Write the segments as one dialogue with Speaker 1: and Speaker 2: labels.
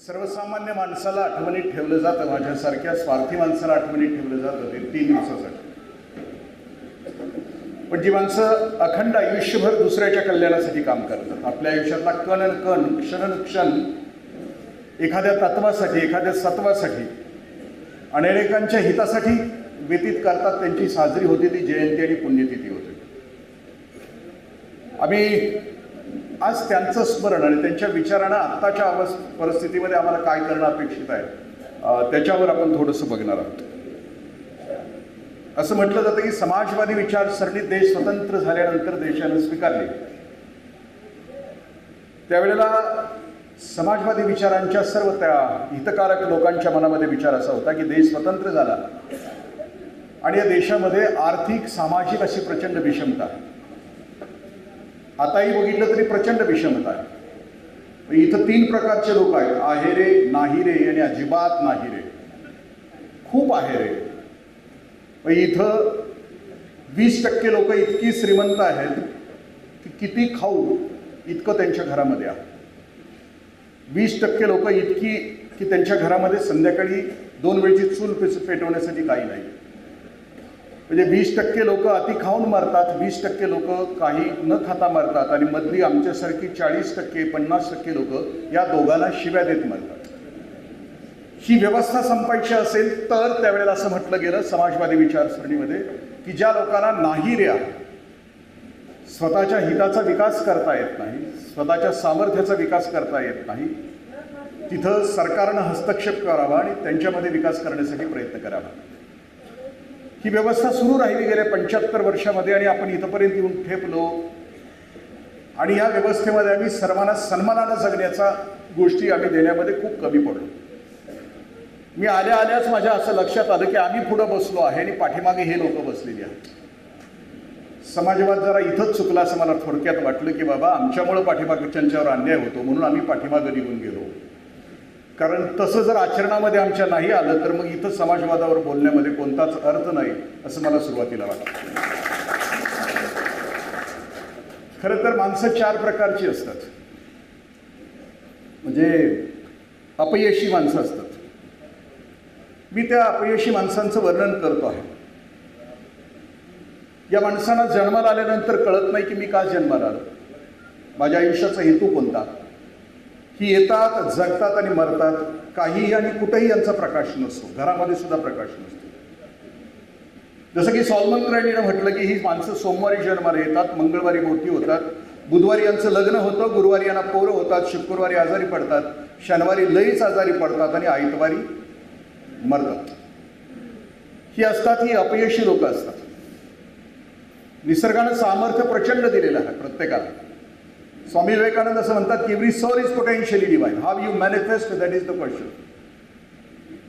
Speaker 1: सर्वसामान्य माणसाला आठवणीत ठेवलं जातं, माझ्यासारख्या स्वार्थी माणसाला आठवणीत ठेवलं जातं ते 3 दिवसासाठी. पण जी माणसं अखंड आयुष्यभर दुसऱ्याच्या कल्याणासाठी काम करतात, आपल्या आयुष्यातला कण न कण, क्षण न क्षण एखाद्या तत्वासाठी, एखाद्या सत्वासाठी, अनेकांच्या हितासाठी व्यतीत करतात, त्यांची साजरी होती ती जयंती आणि पुण्यतिथी होती. आम्ही आज त्यांचं स्मरण आणि त्यांच्या विचारांना आत्ताच्या परिस्थितीमध्ये आम्हाला काय करणं अपेक्षित आहे त्याच्यावर आपण थोडंसं बघणार आहोत. असं म्हटलं जातं की समाजवादी विचारसरणी देश स्वतंत्र झाल्यानंतर देशानं स्वीकारली. त्यावेळेला समाजवादी विचारांच्या सर्व त्या हितकारक लोकांच्या मनामध्ये विचार असा होता की देश स्वतंत्र झाला आणि या देशामध्ये आर्थिक सामाजिक अशी प्रचंड विषमता आहे. आताही बघितलं तरी प्रचंड विषमता आहे. इथं 3 प्रकारचे लोक आहेत, आहे रे, नाही रे आणि अजिबात नाही रे. खूप आहे रे. इथं 20% लोक इतकी श्रीमंत आहेत की किती खाऊ इतकं त्यांच्या घरामध्ये आहे. 20% लोक इतकी की त्यांच्या घरामध्ये संध्याकाळी 2 वेळची चूल पेटवण्यासाठी काही नाही. म्हणजे 20% लोक अति खाऊन मरतात, 20% लोक काही न खाता मरतात आणि मधली आमच्यासारखी 40%, 50% लोक या दोघांना शिव्या देत मरतात. ही व्यवस्था संपायची असेल तर त्यावेळेला असं म्हटलं गेलं समाजवादी विचारसरणीमध्ये की ज्या लोकांना नाही रे आहे, स्वतःच्या हिताचा विकास करता येत नाही, स्वतःच्या सामर्थ्याचा विकास करता येत नाही, तिथं सरकारनं हस्तक्षेप करावा आणि त्यांच्यामध्ये विकास करण्यासाठी प्रयत्न करावा. ही व्यवस्था सुरू राहिली गेल्या 75 वर्षामध्ये आणि आपण इथंपर्यंत येऊन ठेपलो आणि या व्यवस्थेमध्ये आम्ही सर्वांना सन्मानानं जगण्याचा गोष्टी आम्ही देण्यामध्ये खूप कमी पडलो. मी आल्याच माझ्या असं लक्षात आलं की आम्ही पुढं बसलो आहे आणि पाठीमागे हे लोक बसलेली आहेत. समाजवाद जरा इथंच चुकला असं मला थोडक्यात वाटलं की बाबा आमच्यामुळं पाठीमागच्यांच्यावर अन्याय होतो म्हणून आम्ही पाठीमागं निघून गेलो. कारण तसं जर आचरणामध्ये आमच्या नाही आलं तर मग इथं समाजवादावर बोलण्यामध्ये कोणताच अर्थ नाही असं मला सुरुवातीला वाटतं. खरं तर माणसं 4 प्रकारची असतात. म्हणजे अपयशी माणसं असतात. मी त्या अपयशी माणसांचं वर्णन करतो आहे. या माणसांना जन्माला आल्यानंतर कळत नाही की मी का जन्माला आलो, माझ्या आयुष्याचा हेतू कोणता. ही येतात, जगतात आणि मरतात, काहीही आणि कुठेही यांचा प्रकाश नसतो, घरामध्ये सुद्धा प्रकाश नसतो. जसं की सॉल्मन क्रॅनीनं म्हटलं की ही माणसं सोमवारी जन्माला येतात, मंगळवारी मोठी होतात, बुधवारी यांचं लग्न होतं, गुरुवारी यांना पोरं होतात, शुक्रवारी आजारी पडतात, शनिवारी लईच आजारी पडतात आणि आयतवारी मरतात. ही असतात, ही अपयशी लोक असतात. निसर्गानं सामर्थ्य प्रचंड दिलेलं आहे प्रत्येकाला. स्वामी विवेकानंद असं म्हणतात की every soul is potentially divine, how you manifest that is the question.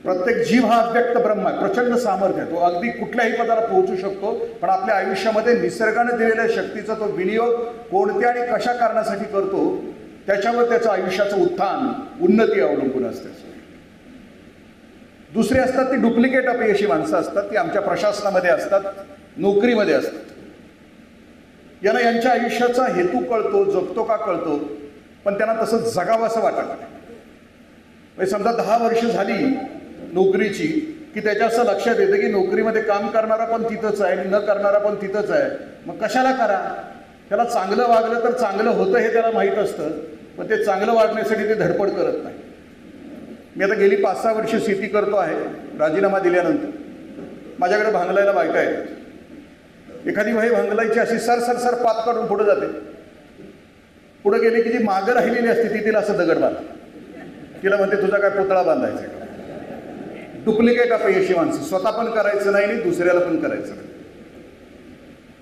Speaker 1: प्रत्येक जीव हा अव्यक्त ब्रह्म आहे, प्रचंड सामर्थ्य आहे, तो अगदी कुठल्याही पदाला पोहोचू शकतो. पण आपल्या आयुष्यामध्ये निसर्गाने दिलेल्या शक्तीचा तो विनियोग कोणत्या आणि कशा कारणासाठी करतो त्याच्यावर त्याचं आयुष्याचं उत्थान, उन्नती अवलंबून असते. दुसरे असतात ती डुप्लिकेट अपयशी माणसं असतात, ती आमच्या प्रशासनामध्ये असतात, नोकरीमध्ये असतात. यांना यांच्या आयुष्याचा हेतू कळतो, जगतो का कळतो, पण त्यांना तसं जगावं असं वाटत नाही. म्हणजे समजा 10 वर्ष झाली नोकरीची की त्याच्या असं लक्षात येतं की नोकरीमध्ये काम करणारा पण तिथंच आहे आणि न करणारा पण तिथंच आहे, मग कशाला करा. त्याला चांगलं वागलं तर चांगलं होतं हे त्याला माहीत असतं, पण ते चांगलं वागण्यासाठी ते धडपड करत नाही. मी आता गेली 5-6 वर्ष शेती करतो आहे. राजीनामा दिल्यानंतर माझ्याकडे भांगलायला बायका आहेत. एखादी बाई भांगलायची अशी सर पात काढून पुढे जाते. पुढे गेली की जी मागं राहिलेली असते ती तिला असं दगड बांध, तिला म्हणते तुझा काय पुतळा बांधायचा आहे. डुप्लिकेट अपयशी माणसं, स्वतः पण करायचं नाही आणि दुसऱ्याला पण करायचं नाही.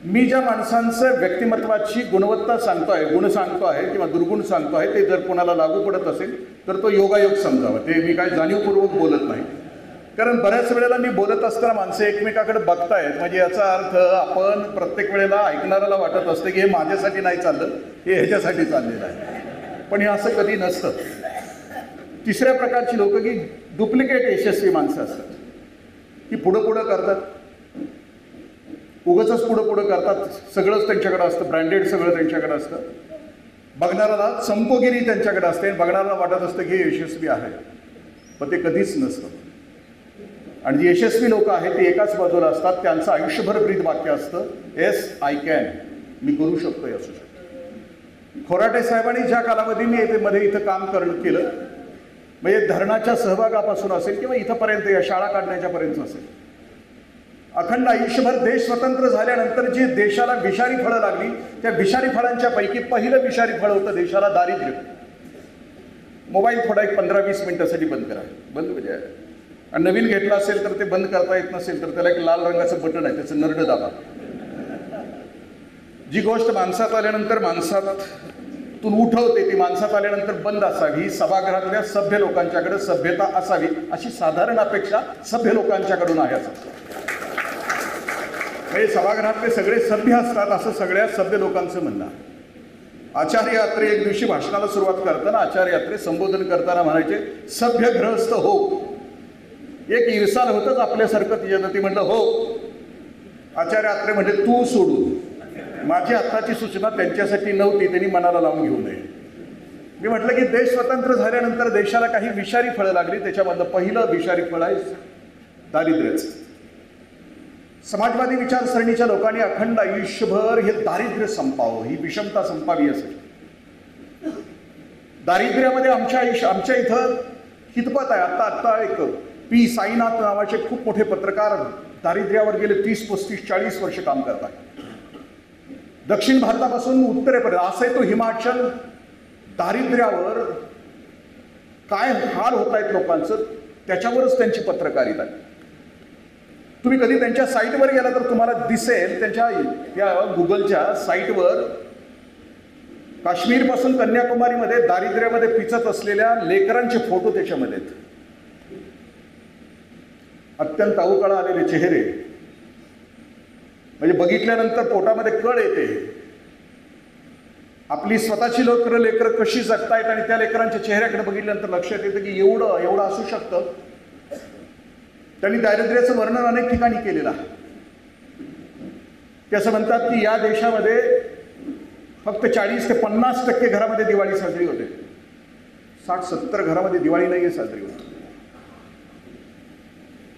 Speaker 1: मी ज्या माणसांचं व्यक्तिमत्वाची गुणवत्ता सांगतो आहे, गुण सांगतो आहे किंवा दुर्गुण सांगतो आहे, ते जर कोणाला लागू पडत असेल तर तो योगायोग समजावा. ते मी काय जाणीवपूर्वक बोलत नाही. कारण बऱ्याच वेळेला मी बोलत असताना माणसं एकमेकाकडे बघतायत, म्हणजे याचा अर्थ आपण प्रत्येक वेळेला ऐकणाऱ्याला वाटत असते की हे माझ्यासाठी नाही चाललं, हे ह्याच्यासाठी चाललेलं आहे. पण हे असं कधी नसतं. तिसऱ्या प्रकारची लोक की डुप्लिकेट यशस्वी माणसं असतात, की पुढं करतात, उगाचच पुढं करतात, सगळंच त्यांच्याकडे असतं, ब्रँडेड सगळं त्यांच्याकडे असतं. बघणाऱ्याला संपोगिरी त्यांच्याकडे असते, बघणाऱ्याला वाटत असतं की हे यशस्वी आहे, पण ते कधीच नसतं. आणि जी यशस्वी लोक आहेत ती एकाच बाजूला असतात. त्यांचं आयुष्यभर ब्रीद वाक्य असतं, येस आय कॅन, मी करू शकतो. असू शकतो. खोराटे साहेबांनी ज्या कालावधीने मध्ये इथं काम केलं, म्हणजे धरणाच्या सहभागापासून असेल किंवा इथंपर्यंत या शाळा काढण्याच्यापर्यंत असेल, अखंड आयुष्यभर देश स्वतंत्र झाल्यानंतर जी देशाला विषारी फळं लागली, त्या विषारी फळांच्या पैकी पहिलं विषारी फळ होतं देशाला दारिद्र्य. मोबाईल थोडा एक 15-20 मिनिटासाठी बंद करा. बंद म्हणजे आणि नवीन घेतला असेल तर ते बंद करता येत नसेल तर त्याला एक लाल रंगाचं बटन आहे, त्याचं नरड दाबा. जी गोष्ट माणसात आल्यानंतर माणसातून उठवते ती माणसात आल्यानंतर बंद असावी. ही सभागृहातल्या सभ्य लोकांच्याकडे सभ्यता असावी अशी साधारण अपेक्षा सभ्य लोकांच्याकडून आहे. म्हणजे सभागृहातले सगळे सभ्य असतात असं सगळ्या सभ्य लोकांचं म्हणणं. आचार्य अत्रे एक दिवशी भाषणाला सुरुवात करताना आचार्य अत्रे संबोधन करताना म्हणायचे, सभ्य गृहस्थ हो. एक इरसाल होतच आपल्यासारखं तिच्यात. ती म्हटलं हो. आचार्य अत्रे म्हणजे तू सोडून. माझी आत्ताची सूचना त्यांच्यासाठी नव्हती, त्यांनी मनाला लावून घेऊ नये. मी म्हटलं की देश स्वतंत्र झाल्यानंतर देशाला काही विषारी फळं लागली, त्याच्यामधलं पहिलं विषारी फळ आहे दारिद्र्यच. समाजवादी विचारसरणीच्या लोकांनी अखंड आयुष्यभर हे दारिद्र्य संपावं, ही विषमता संपावी असेल. दारिद्र्यामध्ये आमच्या इथं हितपत आहे. आत्ता एक पी साईनाथ नावाचे खूप मोठे पत्रकार दारिद्र्यावर गेले 30-35-40 वर्ष काम करतात. दक्षिण भारतापासून उत्तरेपर्यंत असं तो हिमाचल, दारिद्र्यावर काय हाल होत आहेत लोकांचं त्याच्यावरच त्यांची पत्रकारिता. तुम्ही कधी त्यांच्या साईटवर गेला तर तुम्हाला दिसेल, त्यांच्या या गुगलच्या साईटवर काश्मीरपासून कन्याकुमारीमध्ये दारिद्र्यामध्ये पिचत असलेल्या लेकरांचे फोटो त्याच्यामध्ये आहेत. अत्यंत अवकाळा आलेले चेहरे, म्हणजे बघितल्यानंतर पोटामध्ये कळ येते. आपली स्वतःची लेकरं कशी जगतायत आणि त्या लेकरांच्या चेहऱ्याकडे बघितल्यानंतर लक्षात येतं की एवढं असू शकतं. त्यांनी दारिद्र्याचं वर्णन अनेक ठिकाणी केलेलं आहे. ते असं म्हणतात की या देशामध्ये फक्त 40 ते 50% घरामध्ये दिवाळी साजरी होते. 60-70 घरामध्ये दिवाळी नाहीये साजरी होते.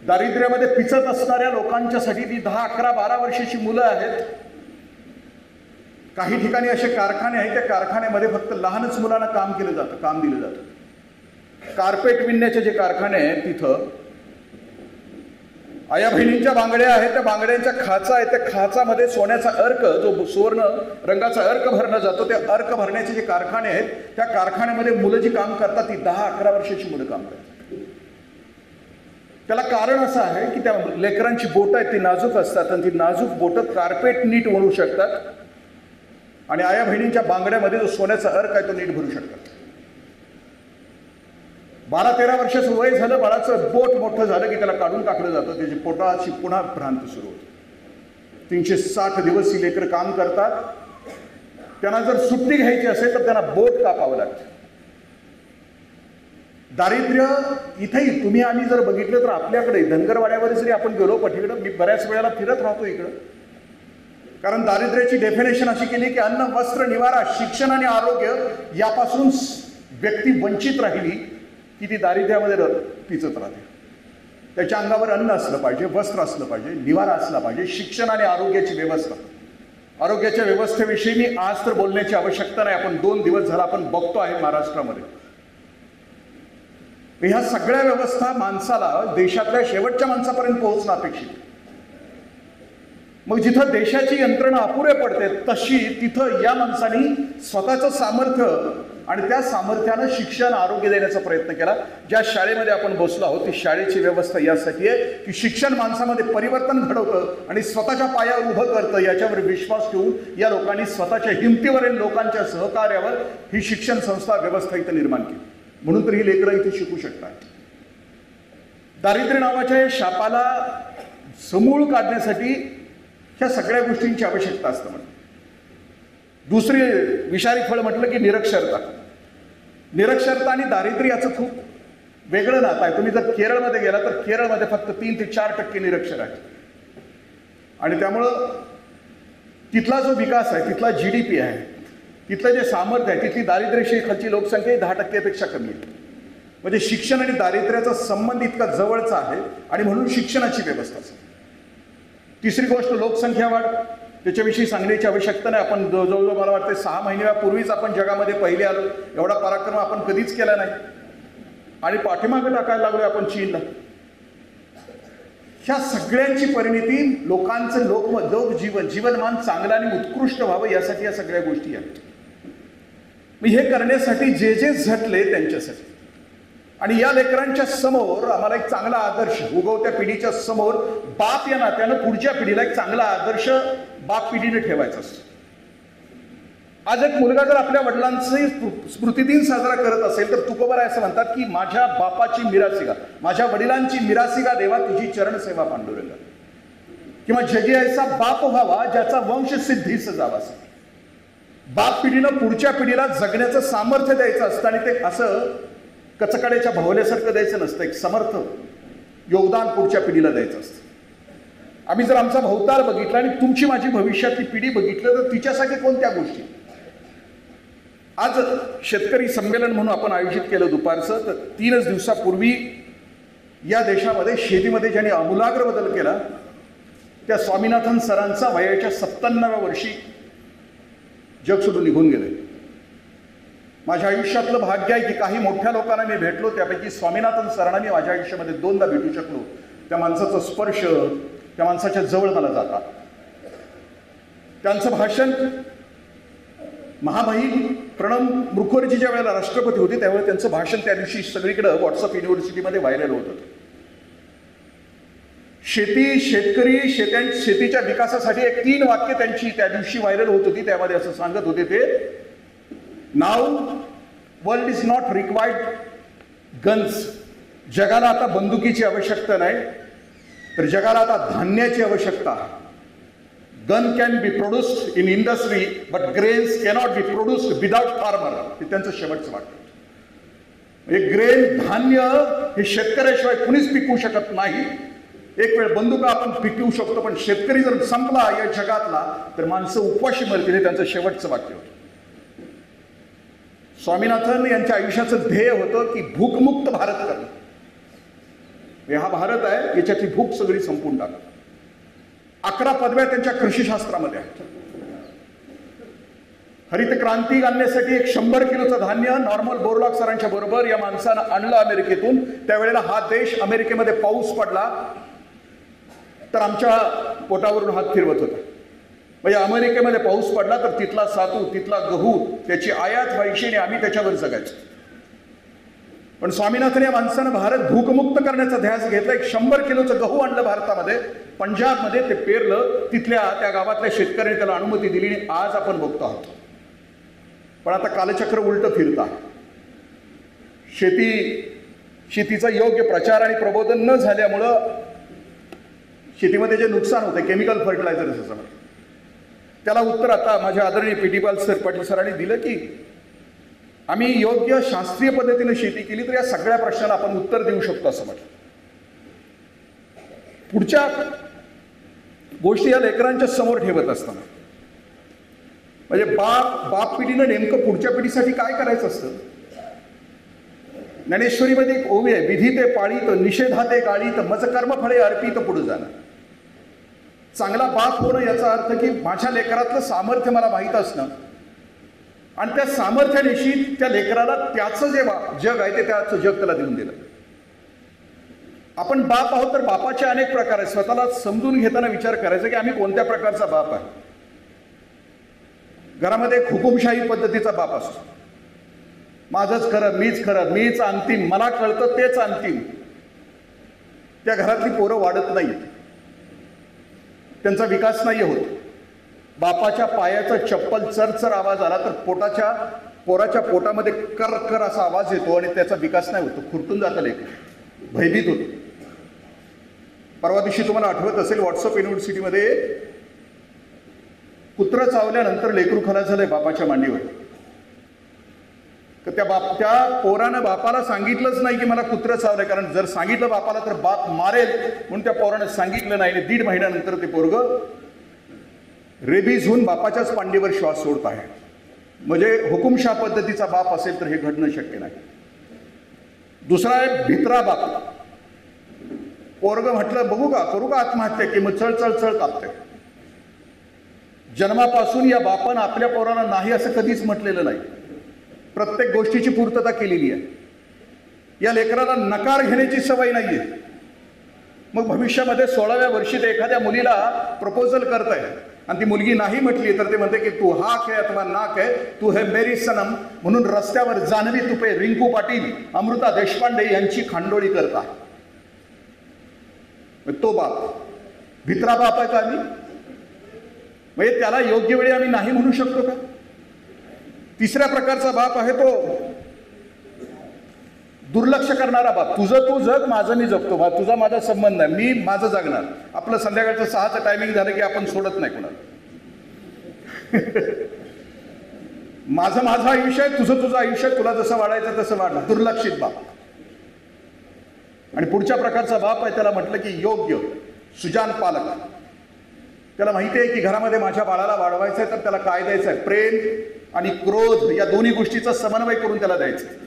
Speaker 1: दारिद्र्यामध्ये पिचत असणाऱ्या लोकांच्यासाठी ती 10, 11, 12 वर्षाची मुलं आहेत. काही ठिकाणी असे कारखाने आहेत, त्या कारखान्यामध्ये फक्त लहानच मुलांना काम दिलं जातं. कार्पेट विणण्याचे जे कारखाने आहेत तिथं आया बहिणींच्या बांगड्या आहेत, त्या बांगड्यांच्या खाचा आहेत, त्या खाचामध्ये सोन्याचा अर्क, जो सुवर्ण रंगाचा अर्क भरला जातो, त्या अर्क भरण्याचे जे कारखाने आहेत त्या कारखान्यामध्ये मुलं जी काम करतात ती 10-11 वर्षाची मुलं काम करतात. त्याला कारण असं आहे की त्या लेकरांची बोटं आहेत ती नाजूक असतात आणि ती नाजूक बोटं कार्पेट नीट वळू शकतात आणि आया बहिणींच्या बांगड्यामध्ये जो सोन्याचा अर्क आहे तो नीट भरू शकतात. 12-13 वर्षाचं वय झालं, बाळाचं बोट मोठं झालं की त्याला काढून टाकलं जातं. त्याची पोटाची पुन्हा भ्रांत सुरू होते. 360 दिवस ही लेकरं काम करतात. त्यांना जर सुट्टी घ्यायची असेल तर त्यांना बोट कापावं लागतं. दारिद्र्य इथेही तुम्ही आम्ही जर बघितलं तर आपल्याकडे धनगरवाड्यावर जरी आपण गेलो पठीकडं, मी बऱ्याच वेळेला फिरत राहतो इकडं, कारण दारिद्र्याची डेफिनेशन अशी केली की अन्न, वस्त्र, निवारा, शिक्षण आणि आरोग्य यापासून व्यक्ती वंचित राहिली की ती दारिद्र्यामध्ये पिचत राहते. त्याच्या अंगावर अन्न असलं पाहिजे, वस्त्र असलं पाहिजे, निवारा असला पाहिजे, शिक्षण आणि आरोग्याची व्यवस्था. आरोग्याच्या व्यवस्थेविषयी मी आज तर बोलण्याची आवश्यकता नाही. आपण 2 दिवस झाला आपण बघतो आहे महाराष्ट्रामध्ये. ह्या सगळ्या व्यवस्था माणसाला, देशातल्या शेवटच्या माणसापर्यंत पोहोचणं अपेक्षित. मग जिथं देशाची यंत्रणा अपुरे पडते तशी तिथं या माणसाने स्वतःचं सामर्थ्य आणि त्या सामर्थ्यानं शिक्षण, आरोग्य देण्याचा प्रयत्न केला. ज्या शाळेमध्ये आपण बसलो आहोत ती शाळेची व्यवस्था यासाठी आहे की शिक्षण माणसामध्ये परिवर्तन घडवतं आणि स्वतःच्या पायावर उभं करतं. याच्यावर विश्वास ठेवून या लोकांनी स्वतःच्या हिमतीवरील लोकांच्या सहकार्यावर ही शिक्षण संस्था व्यवस्था इथं निर्माण केली. म्हणून तर ही लेकरं इथे शिकू शकतात. दारिद्र्य नावाच्या या शापाला समूळ काढण्यासाठी ह्या सगळ्या गोष्टींची आवश्यकता असतं. दुसरी विषारी फळ म्हटलं की निरक्षरता. निरक्षरता आणि दारिद्र्य याचं खूप वेगळं नातं आहे. तुम्ही जर केरळमध्ये गेला तर केरळमध्ये फक्त 3 ते 4% निरक्षर आहेत आणि त्यामुळं तिथला जो विकास आहे, तिथला GDP आहे तिथलं जे सामर्थ्य आहे, तिथली दारिद्र्यरेषेखालची लोकसंख्या ही 10% कमी आहे. म्हणजे शिक्षण आणि दारिद्र्याचा संबंध इतका जवळचा आहे आणि म्हणून शिक्षणाची व्यवस्था. तिसरी गोष्ट लोकसंख्या वाढ, त्याच्याविषयी सांगण्याची आवश्यकता नाही. आपण जवळजवळ मला वाटतं 6 महिन्यापूर्वीच आपण जगामध्ये पहिले आलो. एवढा पराक्रम आपण कधीच केला नाही आणि पाठीमागे टाकायला लागलो आपण चीनला. ह्या सगळ्यांची परिणिती लोकांचं जीवनमान चांगलं आणि उत्कृष्ट व्हावं यासाठी या सगळ्या गोष्टी आहेत. हे करण्यासाठी जे जे झटले त्यांच्यासाठी. आणि या लेकरांच्या समोर आम्हाला एक चांगला आदर्श, उगवत्या पिढीच्या समोर बाप या नात्यानं पुढच्या पिढीला एक चांगला आदर्श बाप पिढीने ठेवायचा असतो. आज एक मुलगा जर आपल्या वडिलांचे स्मृतिदिन साजरा करत असेल तर तुकोबाराय असं म्हणतात की माझ्या बापाची मिरासिगा, माझ्या वडिलांची मिरासिगा देवा तुझी चरणसेवा पांडुरंगा. किंवा जगी ऐसा बाप व्हावा ज्याचा वंश सिद्धीस जावा. बाप पिढीनं पुढच्या पिढीला जगण्याचं सामर्थ्य द्यायचं असतं आणि ते असं कचकड्याच्या भावल्यासारखं द्यायचं नसतं. एक समर्थ योगदान पुढच्या पिढीला द्यायचं असतं. आम्ही जर आमचा भवताल बघितला आणि तुमची माझी भविष्यातली पिढी बघितलं तर तिच्यासाठी कोणत्या गोष्टी. आज शेतकरी संमेलन म्हणून आपण आयोजित केलं दुपारचं. तर 3 दिवसापूर्वी या देशामध्ये शेतीमध्ये ज्यांनी आमूलाग्र बदल केला त्या स्वामीनाथन सरांचा वयाच्या 57व्या वर्षी जग सोडून निघून गेले. माझ्या आयुष्यातलं भाग्य आहे की काही मोठ्या लोकांना मी भेटलो, त्यापैकी स्वामीनाथन सरांना मी माझ्या आयुष्यामध्ये 2दा भेटू शकलो. त्या माणसाचा स्पर्श, त्या माणसाच्या जवळ मला जाता. त्यांचं भाषण महामहिम प्रणब मुखर्जी ज्या वेळेला राष्ट्रपती होते त्यावेळेला त्यांचं भाषण त्या दिवशी सगळीकडे व्हॉट्सअप युनिव्हर्सिटीमध्ये व्हायरल होत होतं. शेतकरी शेतीच्या विकासासाठी एक 3 वाक्य त्यांची त्या दिवशी व्हायरल होत होती. त्यामध्ये असं सांगत होते ते, now world is not required guns. जगाला आता बंदुकीची आवश्यकता नाही, तर जगाला आता धान्याची आवश्यकता आहे. Gun can be produced in industry but grains cannot be produced without farmer. हे त्यांचं शेवटचं वाक्य. म्हणजे ग्रेन, धान्य हे शेतकऱ्याशिवाय कुणीच पिकवू शकत नाही. एक वेळ बंदुका आपण पिकवू शकतो, पण शेतकरी जर संपला या जगातला तर माणसं उपवाशी मरतील. हे त्यांचं शेवटचं वाक्य होतं. स्वामीनाथन यांच्या आयुष्याचं ध्येय होतं की भूकमुक्त भारत करणं. हा भारत आहे, याच्यातली भूक सगळी संपून टाका. 11 पदव्या त्यांच्या कृषीशास्त्रामध्ये आहेत. हरित क्रांती आणण्यासाठी एक 100 किलोचं धान्य नॉर्मल बोरलॉग सरांच्या बरोबर या माणसानं आणलं अमेरिकेतून. त्यावेळेला हा देश अमेरिकेमध्ये पाऊस पडला तर आमच्या पोटावरून हात फिरवत होता. म्हणजे अमेरिकेमध्ये पाऊस पडला तर तिथला सातू, तिथला गहू, त्याची आयात व्हायची आणि आम्ही त्याच्यावर जगायचो. पण स्वामीनाथन या माणसानं भारत भूकमुक्त करण्याचा ध्यास घेतला. एक 100 किलोचं गहू आणलं भारतामध्ये, पंजाबमध्ये ते पेरलं. तिथल्या त्या गावातल्या शेतकऱ्यांनी त्याला अनुमती दिली आणि आज आपण बघतो आहोत. पण आता कालचक्र उलट फिरत आहे. शेतीचा योग्य प्रचार आणि प्रबोधन न झाल्यामुळं शेतीमध्ये जे नुकसान होते, केमिकल फर्टिलायझर असं समज, त्याला उत्तर आता माझ्या आदरणीय पी.टी. पाटील सरांनी दिलं की आम्ही योग्य शास्त्रीय पद्धतीने शेती केली तर या सगळ्या प्रश्नाला आपण उत्तर देऊ शकतो असं म्हटलं. पुढच्या गोष्टी या लेकरांच्या समोर ठेवत असताना म्हणजे बाप पिढीनं नेमकं पुढच्या पिढीसाठी काय करायचं असतं. ज्ञानेश्वरीमध्ये एक ओवी आहे, विधी ते पाळीत निषेधा ते गाळीत मज कर्मफळे अर्पित पुढे जाणं. चांगला बाप होणं याचा अर्थ की माझ्या लेकरातलं सामर्थ्य मला माहीत असणं आणि त्या सामर्थ्यानिशी त्या लेकराला त्याचं जे जग आहे ते त्याचं जग त्याला देऊन दिलं. आपण बाप आहोत तर बापाचे अनेक प्रकार आहेत. स्वतःला समजून घेताना विचार करायचा की आम्ही कोणत्या प्रकारचा बाप आहे. घरामध्ये एक हुकुमशाही पद्धतीचा बाप असतो. माझंच खरं, मीच अंतिम, मला कळतं तेच अंतिम. त्या घरातली पोरं वाढत नाही, त्यांचा विकास नाही होत. बापाच्या पायाचा चप्पल चरचर आवाज आला तर पोराच्या पोटामध्ये कर असा आवाज येतो आणि त्याचा विकास नाही होतो, खुरटून जातं लेकरं, भयभीत होतो. परवा दिवशी तुम्हाला आठवत असेल व्हॉट्सअप युनिव्हर्सिटीमध्ये कुत्रं चावल्यानंतर लेकरू खलास झालंय बापाच्या मांडीवर. तर त्या पोरानं बापाला सांगितलंच नाही की मला कुत्रं चावलंय, कारण जर सांगितलं बापाला तर बाप मारेल म्हणून त्या पोरानं सांगितलं नाही. 1.5 महिन्यानंतर ते पोरग रेबीज होऊन बापाच्याच मांडीवर श्वास सोडत आहे. म्हणजे हुकुमशाह पद्धतीचा बाप असेल तर हे घडणं शक्य नाही. दुसरा आहे भित्रा बाप. पोरग म्हटलं बघू का, करू का आत्महत्या, की मग चळ चळ चळ कापते. जन्मापासून या बापानं आपल्या पोराला नाही असं कधीच म्हटलेलं नाही. प्रत्येक गोष्टीची पूर्तता केलेली आहे. या लेकराला नकार घेण्याची सवय नाहीये. मग भविष्यामध्ये 16व्या वर्षी ते एखाद्या मुलीला प्रपोजल करताय आणि ती मुलगी नाही म्हटली तर ते म्हणते की तू हाक है अथवा नाक है, तू है मेरी सनम, म्हणून रस्त्यावर जान्हवी तुपे, रिंकू पाटील, अमृता देशपांडे यांची खांडोळी करता. तो बाप भित्रा बाप आहे का आम्ही? म्हणजे त्याला योग्य वेळी आम्ही नाही म्हणू शकतो का? तिसऱ्या प्रकारचा बाप आहे तो दुर्लक्ष करणारा बाप. तुझं तू जग, माझं मी जगतो, तुझा माझा संबंध आहे, मी माझं जगणार. आपलं संध्याकाळचं 6चं टायमिंग झालं की आपण सोडत नाही कोणाला. माझं आयुष्य आहे, तुझं आयुष्य आहे, तुला जसं वाढायचं तसं वाढणार. दुर्लक्षित बाप. आणि पुढच्या प्रकारचा बाप आहे त्याला म्हटलं की योग्य सुजान पालक. त्याला माहिती आहे की घरामध्ये माझ्या बाळाला वाढवायचं आहे तर त्याला काय द्यायचं आहे, प्रेम आणि क्रोध या दोन्ही गोष्टीचा समन्वय करून त्याला द्यायचं.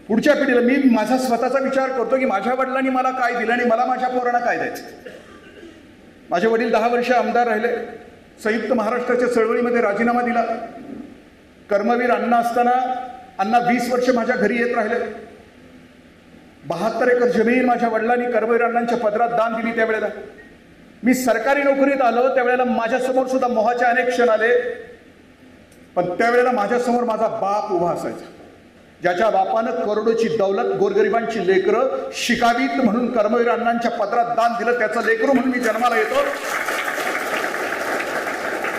Speaker 1: पुढच्या पिढीला मी माझा स्वतःचा विचार करतो की माझ्या वडिलांनी मला काय दिलं आणि मला माझ्या पोरांना काय द्यायचं. माझे वडील 10 वर्ष आमदार राहिले, संयुक्त महाराष्ट्राच्या चळवळीमध्ये राजीनामा दिला. कर्मवीर अण्णा असताना अण्णा 20 वर्ष माझ्या घरी येत राहिले. 72 एकर जमीन माझ्या वडिलांनी कर्मवीर अण्णांच्या पदरात दान दिली. त्यावेळेला मी सरकारी नोकरीत आलो, त्यावेळेला माझ्यासमोर सुद्धा मोहाचे अनेक क्षण आले, पण त्यावेळेला माझ्यासमोर माझा बाप उभा असायचा, ज्याच्या बापानं करोडोची दौलत गोरगरिबांची लेकरं शिकावीत म्हणून कर्मवीर अण्णांच्या पदरात दान दिलं. त्याचं लेकरू म्हणून मी जन्माला येतो.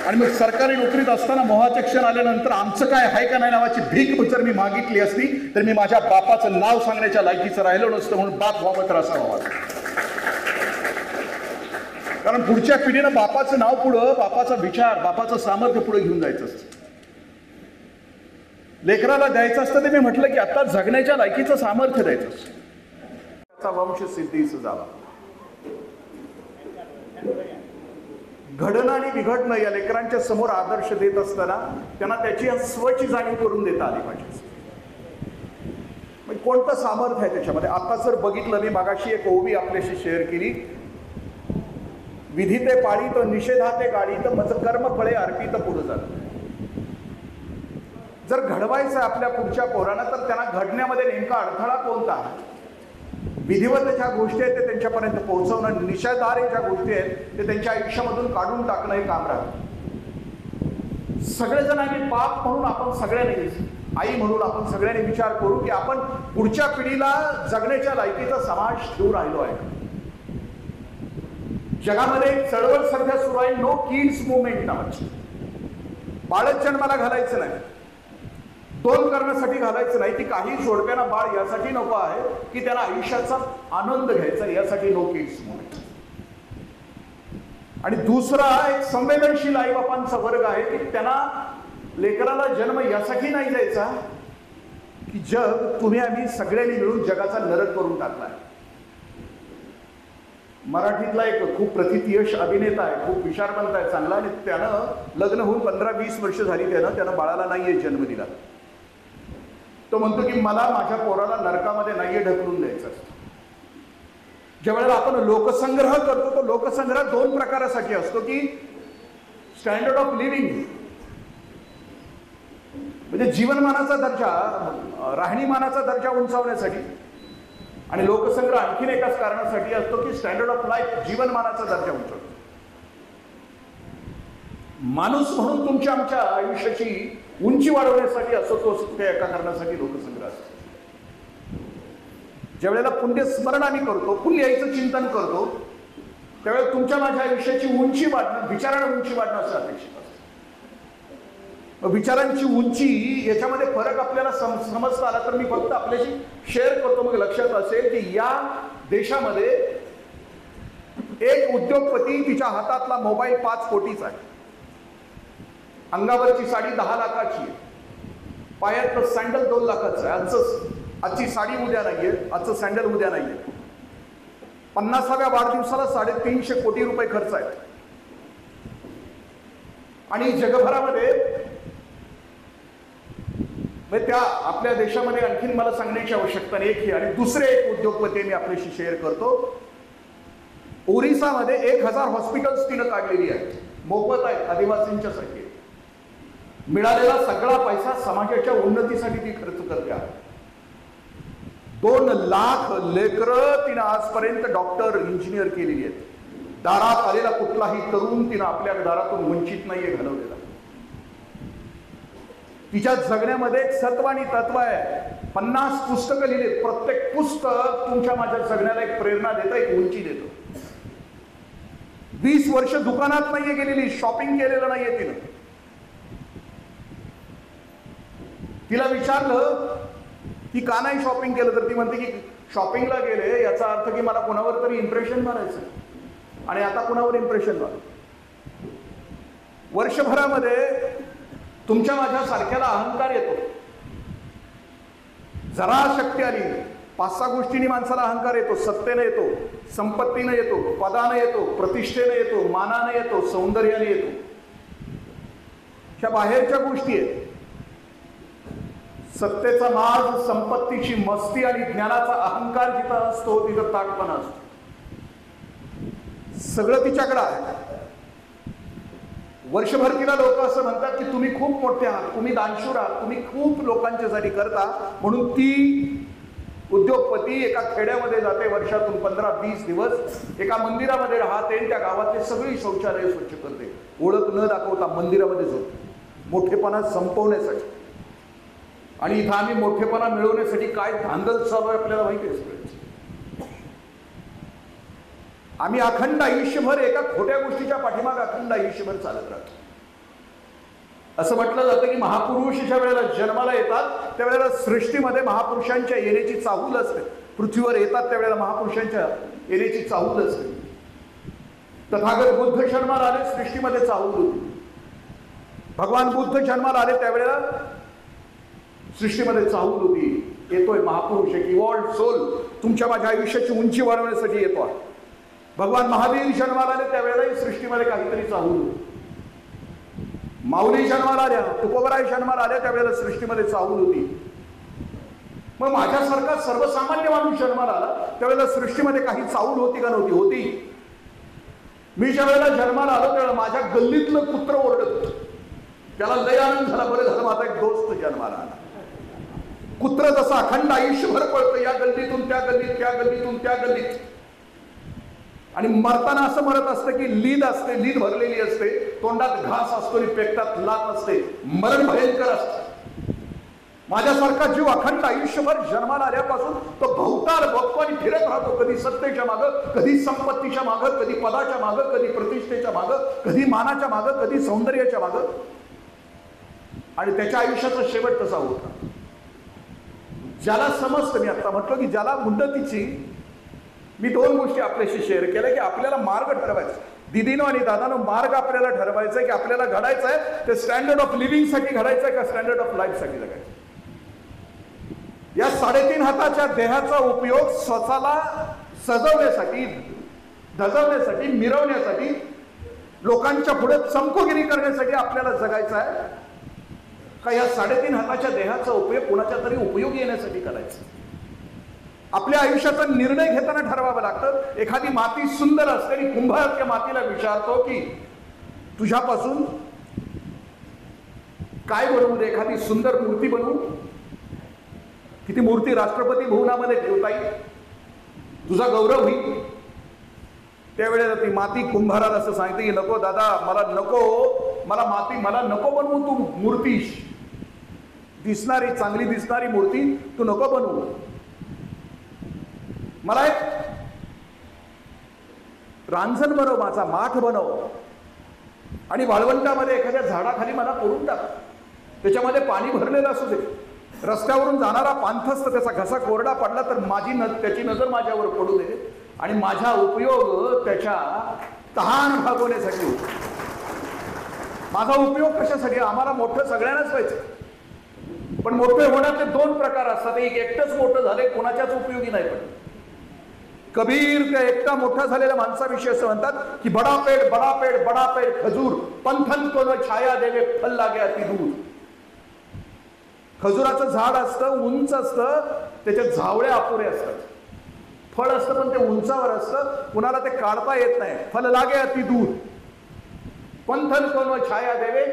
Speaker 1: आणि मग सरकारी नोकरीत असताना मोहाचे क्षण आल्यानंतर आमचं काय आहे का नाही नावाची भीक जर मी मागितली असती तर मी माझ्या बापाचं नाव सांगण्याच्या लायकीचं राहिलो नसतं. म्हणून बाप व्हावं तर असा व्हावा. कारण पुढच्या पिढीनं बापाचं नाव पुढं, बापाचा विचार, बापाचं सामर्थ्य पुढे घेऊन जायचं असतं. लेकराला द्यायचं असतं ते मी म्हटलं की आता जगण्याच्या लायकीचं सामर्थ्य द्यायचं असतं. त्याचा वंश सिद्धीस जावा. घडणं आणि बिघडणं या लेकरांच्या समोर आदर्श देत असताना त्यांना त्याची स्वची जाणीव करून देता आली पाहिजे. कोणतं सामर्थ्य आहे त्याच्यामध्ये? आता जर बघितलं, मी मागाशी एक ओवी आपल्याशी शेअर केली, विधी ते पाळी तर निषेधा ते गाडी तर मज कर्म फळे अर्पित पुढे जात. जर घडवायचं आपल्या पुढच्या पोरांना तर त्यांना घडण्यामध्ये नेमका अडथळा कोणता? विधिवत ज्या गोष्टी आहेत ते त्यांच्यापर्यंत पोहोचवणं, निषेधार्ह ज्या गोष्टी आहेत ते त्यांच्या आयुष्यामधून काढून टाकणं हे काम राहतं. सगळेजण आम्ही बाप म्हणून आपण सगळ्यांनी, आई म्हणून आपण सगळ्यांनी विचार करू की आपण पुढच्या पिढीला जगण्याच्या लायकीचा समाज देऊ राहिलो आहे. जगामध्ये एक चळवळ सध्या सुरू आहे, नो किड्स मुवमेंट नावाची. बाळच जन्माला घालायचं नाही, दोन करण्यासाठी घालायचं नाही, ती काही जोडप्यांना बाळ यासाठी नको आहे की त्याला आयुष्याचा आनंद घ्यायचा, यासाठी नो किड्स मुवमेंट. आणि दुसरा एक संवेदनशील आई बापांचा वर्ग आहे की त्यांना लेकराला जन्म यासाठी नाही द्यायचा की जग तुम्ही आम्ही सगळ्यांनी मिळून जगाचा नरक करून टाकलाय. मराठीतला एक खूप प्रथितयश अभिनेता आहे, खूप विचारवंत आहे, चांगला, आणि त्यानं लग्न होऊन 15-20 वर्ष झाली, त्यानं बाळाला नाहीये जन्म दिला. तो म्हणतो की मला माझ्या पोराला नरकामध्ये नाहीये ढकलून द्यायचं असतं. ज्यावेळेला आपण लोकसंग्रह करतो तो लोकसंग्रह 2 प्रकारासाठी असतो की स्टँडर्ड ऑफ लिव्हिंग म्हणजे जीवनमानाचा दर्जा, राहणीमानाचा दर्जा उंचावण्यासाठी, आणि लोकसंग्रह आणखीन एकाच कारणासाठी असतो की स्टँडर्ड ऑफ लाईफ, जीवनमानाचा दर्जा उंचावतो. माणूस म्हणून तुमच्या आमच्या आयुष्याची उंची वाढवण्यासाठी असो तो त्या एका कारणासाठी लोकसंग्रह असतो. ज्यावेळेला पुण्यस्मरण आम्ही करतो, पुण्याचं चिंतन करतो, त्यावेळेला तुमच्या माझ्या आयुष्याची उंची वाढणं, विचारांना उंची वाढणं असं अपेक्षित असतं. विचारांची उंची याच्यामध्ये फरक आपल्याला समजता आला तर मी फक्त आपल्याशी शेअर करतो. मग लक्षात असेल की या देशामध्ये एक उद्योगपती, तिच्या हातातला मोबाईल 5 कोटीचा आहे, अंगावरची साडी 10 लाखाची आहे, पायातलं सँडल 2 लाखाचं आहे. आजची साडी उद्या नाहीये, आजचं सँडल उद्या नाहीये. 50व्या वाढदिवसाला 350 कोटी रुपये खर्च आहे. आणि जगभरामध्ये त्या आपल्या देशामध्ये आणखीन मला सांगण्याची आवश्यकता नाही. एक ही आणि दुसरे एक उद्योगपती मी आपल्याशी शेअर करतो. ओरिसामध्ये 1000 हॉस्पिटल्स तिनं काढलेली आहेत, मोफत आहेत आदिवासींच्यासाठी. मिळालेला सगळा पैसा समाजाच्या उन्नतीसाठी ती खर्च करते आहे. 2 लाख लेकरं तिनं आजपर्यंत डॉक्टर इंजिनियर केलेली आहेत. दारात आलेला कुठलाही तरुण तिनं आपल्या दारातून वंचित नाहीये घालवलेला. तिच्या जगण्यामध्ये एक सत्व आणि तत्व आहे. 50 पुस्तकं लिहिली. प्रत्येक पुस्तक तुमच्या माझ्या जगण्याला एक प्रेरणा देतं, एक उंची देतं. 20 वर्ष दुकानात नाहीये गेलेली, शॉपिंग केलेलं नाहीये तिनं. तिला विचारलं की का नाही शॉपिंग केलं, तर ती म्हणते की शॉपिंगला गेले याचा अर्थ की मला कोणावर तरी इम्प्रेशन मारायचं आणि आता कोणावर इम्प्रेशन मार. वर्षभरामध्ये तुमच्या माझ्या सारख्याला अहंकार येतो. जरा शक्ती आली 5-6 गोष्टींनी माणसाला अहंकार येतो. सत्तेने येतो, संपत्तीने येतो, पदाने येतो, प्रतिष्ठेने येतो, मानाने येतो, सौंदर्याने येतो. ह्या बाहेरच्या गोष्टी आहेत. सत्तेचा माज, संपत्तीची मस्ती आणि ज्ञानाचा अहंकार जिथं असतो तिथं ताटपणा असतो. सगळं तिच्याकडे आहे. वर्षभर तिला लोक असं म्हणतात की तुम्ही खूप मोठे आहात, तुम्ही दानशूर आहात, तुम्ही खूप लोकांच्यासाठी करता. म्हणून ती उद्योगपती एका खेड्यामध्ये जाते, वर्षातून 15-20 दिवस एका मंदिरामध्ये राहते. त्या गावातले सगळी शौचालय स्वच्छ करते. ओळख न दाखवता मंदिरामध्ये जाते, मोठेपणा संपवण्यासाठी. आणि इथं आम्ही मोठेपणा मिळवण्यासाठी काय धांदल चालू आहे आपल्याला माहिती आहे. आम्ही अखंड आयुष्यभर एका खोट्या गोष्टीच्या पाठीमागे अखंड आयुष्यभर चालत राहतो. असं म्हटलं जातं की महापुरुष ज्या वेळेला जन्माला येतात त्यावेळेला सृष्टीमध्ये महापुरुषांच्या येण्याची चाहूल असते. पृथ्वीवर येतात त्यावेळेला महापुरुषांच्या येण्याची चाहूल असते. तथागत बुद्ध जन्माला आले, सृष्टीमध्ये चाहूल होती. भगवान बुद्ध जन्माला आले त्यावेळेला सृष्टीमध्ये चाहूल होती. येतोय महापुरुष, एक इव्हॉल्व्ड सोल तुमच्या माझ्या आयुष्याची उंची वाढवण्यासाठी येतो आहे. भगवान महावीर जन्माला आले त्यावेळेलाही सृष्टीमध्ये काहीतरी चाहूल होती. माऊली जन्माला आल्या, तुकोबराय जन्माला आल्या त्यावेळेला सृष्टीमध्ये चाहूल होती. मग माझ्यासारखा सर्वसामान्य माणूस जन्माला आला त्यावेळेला सृष्टीमध्ये काही चाहूल होती का नव्हती? होती. मी ज्या वेळेला जन्माला आलो त्यावेळेला माझ्या गल्लीतलं कुत्र ओरडत होतं. त्याला लय आनंद झाला, बरं झालं माझा एक दोस्त जन्माला आला. कुत्र जसं अखंड आयुष्यभर पळतं, या गल्लीतून त्या गल्लीत, त्या गल्लीतून त्या गल्लीत. आणि मरताना असं मरत असतं की लीद असते, लीद भरलेली असते, तोंडात घास असतो आणि पेटात लात असते. मरण भयंकर असतं. माझ्यासारखा जीव अखंड आयुष्यभर जन्माला आल्यापासून तो भवताल बघतो आणि फिरत राहतो. कधी सत्तेच्या मागं, कधी संपत्तीच्या मागं, कधी पदाच्या मागं, कधी प्रतिष्ठेच्या मागं, कधी मानाच्या मागं, कधी सौंदर्याच्या मागं. आणि त्याच्या आयुष्याचा शेवट कसा होता ज्याला समजतं. मी आता म्हटलं की ज्याला उन्नतीची मी 2 गोष्टी आपल्याशी शेअर केल्या की आपल्याला मार्ग ठरवायचा. दिदीनो आणि दादानो मार्ग आपल्याला ठरवायचा आहे की आपल्याला घडायचं आहे ते स्टँडर्ड ऑफ लिव्हिंग साठी घडायचं आहे का स्टँडर्ड ऑफ लाईफ साठी जगायचं. या 3.5 हाताच्या देहाचा उपयोग स्वतःला सजवण्यासाठी, धजवण्यासाठी, मिरवण्यासाठी, लोकांच्या पुढे चमकोगिरी करण्यासाठी आपल्याला जगायचं आहे का या 3.5 हाताच्या देहाचा उपयोग कोणाच्या तरी उपयोगी येण्यासाठी करायचा. आपल्या आयुष्याचा निर्णय घेताना ठरवावं लागतं. एखादी माती सुंदर असते आणि कुंभार त्या मातीला विचारतो की तुझ्यापासून काय बनवू दे, एखादी सुंदर मूर्ती बनवू की ती मूर्ती राष्ट्रपती भवनामध्ये ठेवता येईल, तुझा गौरव होईल. त्यावेळेला ती माती कुंभाराला असं सांगते की नको दादा, मला नको, मला माती, मला नको बनवू तू मूर्ती, दिसणारी चांगली दिसणारी मूर्ती तू नको बनवू, मला एक रांजण बनव, माझा माठ बनव आणि वाळवंटामध्ये एखाद्या झाडाखाली मला करून टाक, त्याच्यामध्ये पाणी भरलेलं असू दे. रस्त्यावरून जाणारा पांथस्त त्याचा घसा कोरडा पडला तर त्याची नजर माझ्यावर पडू दे आणि माझा उपयोग त्याच्या तहान भागवण्यासाठी होतो. माझा उपयोग कशासाठी? आम्हाला मोठं सगळ्यांनाच व्हायचं, पण मोठे होण्याचे 2 प्रकार असतात. एक एकटंच मोठं झाले, कोणाच्याच उपयोगी नाही पडलं. कबीर त्या एकटा मोठा झालेल्या माणसाविषयी असं म्हणतात की बडा पेड खजूर पंथन कोण छाया देवे फल लागे अति दूर. खजुराचं झाड असतं, उंच असतं, त्याच्यात झावळ्या अपुरे असतात. फळ असतं पण ते उंचावर असतं, कुणाला ते काढता येत नाही. फल लागे अति दूर पंथन कोण छाया देवे.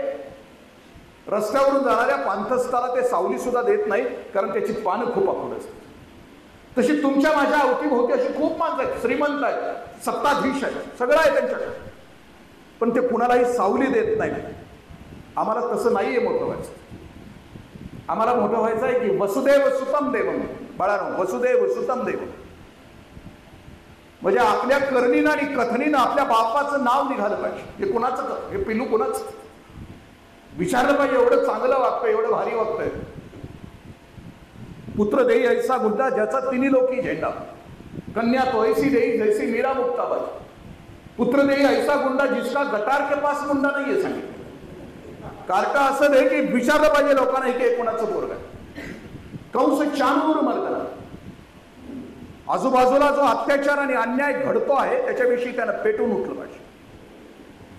Speaker 1: रस्त्यावरून जाणाऱ्या पांथस्थाला ते सावली सुद्धा देत नाही, कारण त्याची पानं खूप अपुरी असतात. तशी तुमच्या माझ्या अवतीभोवती अशी खूप माणसं आहेत, श्रीमंत आहेत, सत्ताधीश आहेत, सगळं आहे त्यांच्याकडे, पण ते कुणालाही सावली देत नाही. आम्हाला तसं नाहीये मोठं व्हायचं. आम्हाला मोठं व्हायचं आहे की वसुदेव सुतम देवम. बाळानो, वसुदेव सुतम देवम म्हणजे आपल्या करणीनं आणि कथनीनं आपल्या बापाचं नाव निघालं पाहिजे. हे कुणाचं, हे पिलू कुणाचं विचारलं पाहिजे. एवढं चांगलं वागतंय, एवढं भारी वागतंय. पुत्र देई ऐसा गुड्डा ज्याचा तिन्ही लोकी झेंडा. कन्या तो ऐसी देई जैसी मीरा मुक्ताबाई. पुत्र देई ऐसा गुंडा जिसका गटार के पास मुंडा नाहीये सांगितलं. कारका असं दे की विचारलं पाहिजे लोकांना की कोणाचं पोरग आहे. कंस चाणूर मर्दना. आजूबाजूला जो अत्याचार आणि अन्याय घडतो आहे त्याच्याविषयी त्यानं पेटून उठलं पाहिजे.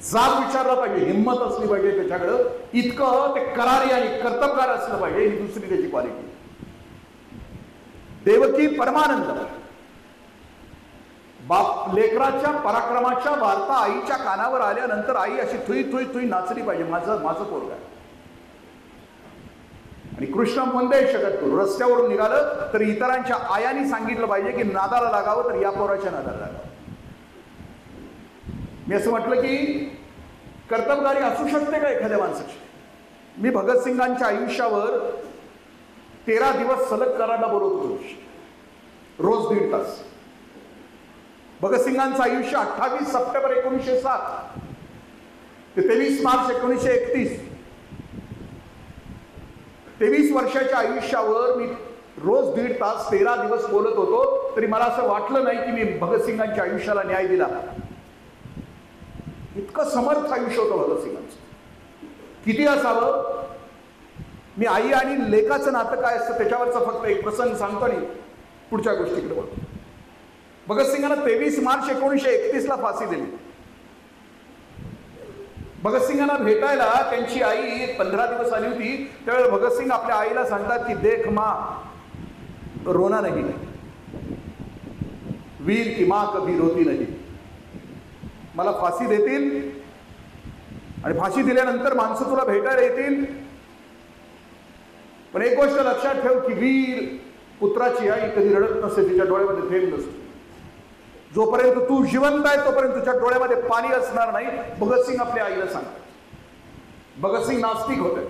Speaker 1: जाब विचारला पाहिजे, हिंमत असली पाहिजे त्याच्याकडं. इतकं ते करारी आणि कर्तबगार असलं पाहिजे. ही दुसरी त्याची क्वालिटी. देवकी परमानंद. बाप लेकराच्या पराक्रमाच्या वार्ता आईच्या कानावर आल्यानंतर आई अशी थुई थुई थुई नाचली पाहिजे, माझं पोरग आहे. आणि कृष्ण वंदे जगद्गुरु. रस्त्यावरून निघालं तर इतरांच्या आयांनी सांगितलं पाहिजे की नादाला लागावं तर या पोराच्या नादाला लागावं. मी असं म्हटलं की कर्तबगारी असू शकते का एखाद्या माणसाची. मी भगतसिंगांच्या आयुष्यावर 13 दिवस सलग करायला बोलत होतो, रोज 1.5 तास. भगतसिंगांचं आयुष्य 28 सप्टेंबर 1907 ते 23 मार्च 1931. 23 वर्षाच्या आयुष्यावर मी रोज 1.5 तास 13 दिवस बोलत होतो, तरी मला असं वाटलं नाही की मी भगतसिंगांच्या आयुष्याला न्याय दिला. इतकं समर्थ आयुष्य होतं भगतसिंगांचं. किती असावं. मी आई आणि लेकाचं नातं काय असतं त्याच्यावरचा फक्त एक प्रसंग सांगतो आणि पुढच्या गोष्टीकडे बोलतो. भगतसिंगांना 23 मार्च 1931 फाशी दिली. भगतसिंगांना भेटायला त्यांची आई 15 दिवस आली होती. त्यावेळेला भगतसिंग आपल्या आईला सांगतात की देख माँ, रोना नहीं, वीर की माँ कभी रोती नहीं. मला फाशी देतील आणि फाशी दिल्यानंतर माणसं तुला भेटायला येतील, पण एक गोष्ट लक्षात ठेव की वीर पुत्राची आई कधी रडत नसते, तिच्या डोळ्यामध्ये थेंब नसतो. जोपर्यंत तू जिवंत आहे तोपर्यंत तुझ्या डोळ्यामध्ये पाणी असणार नाही. भगतसिंग आपल्या आईला सांगतात. भगतसिंग नास्तिक होते.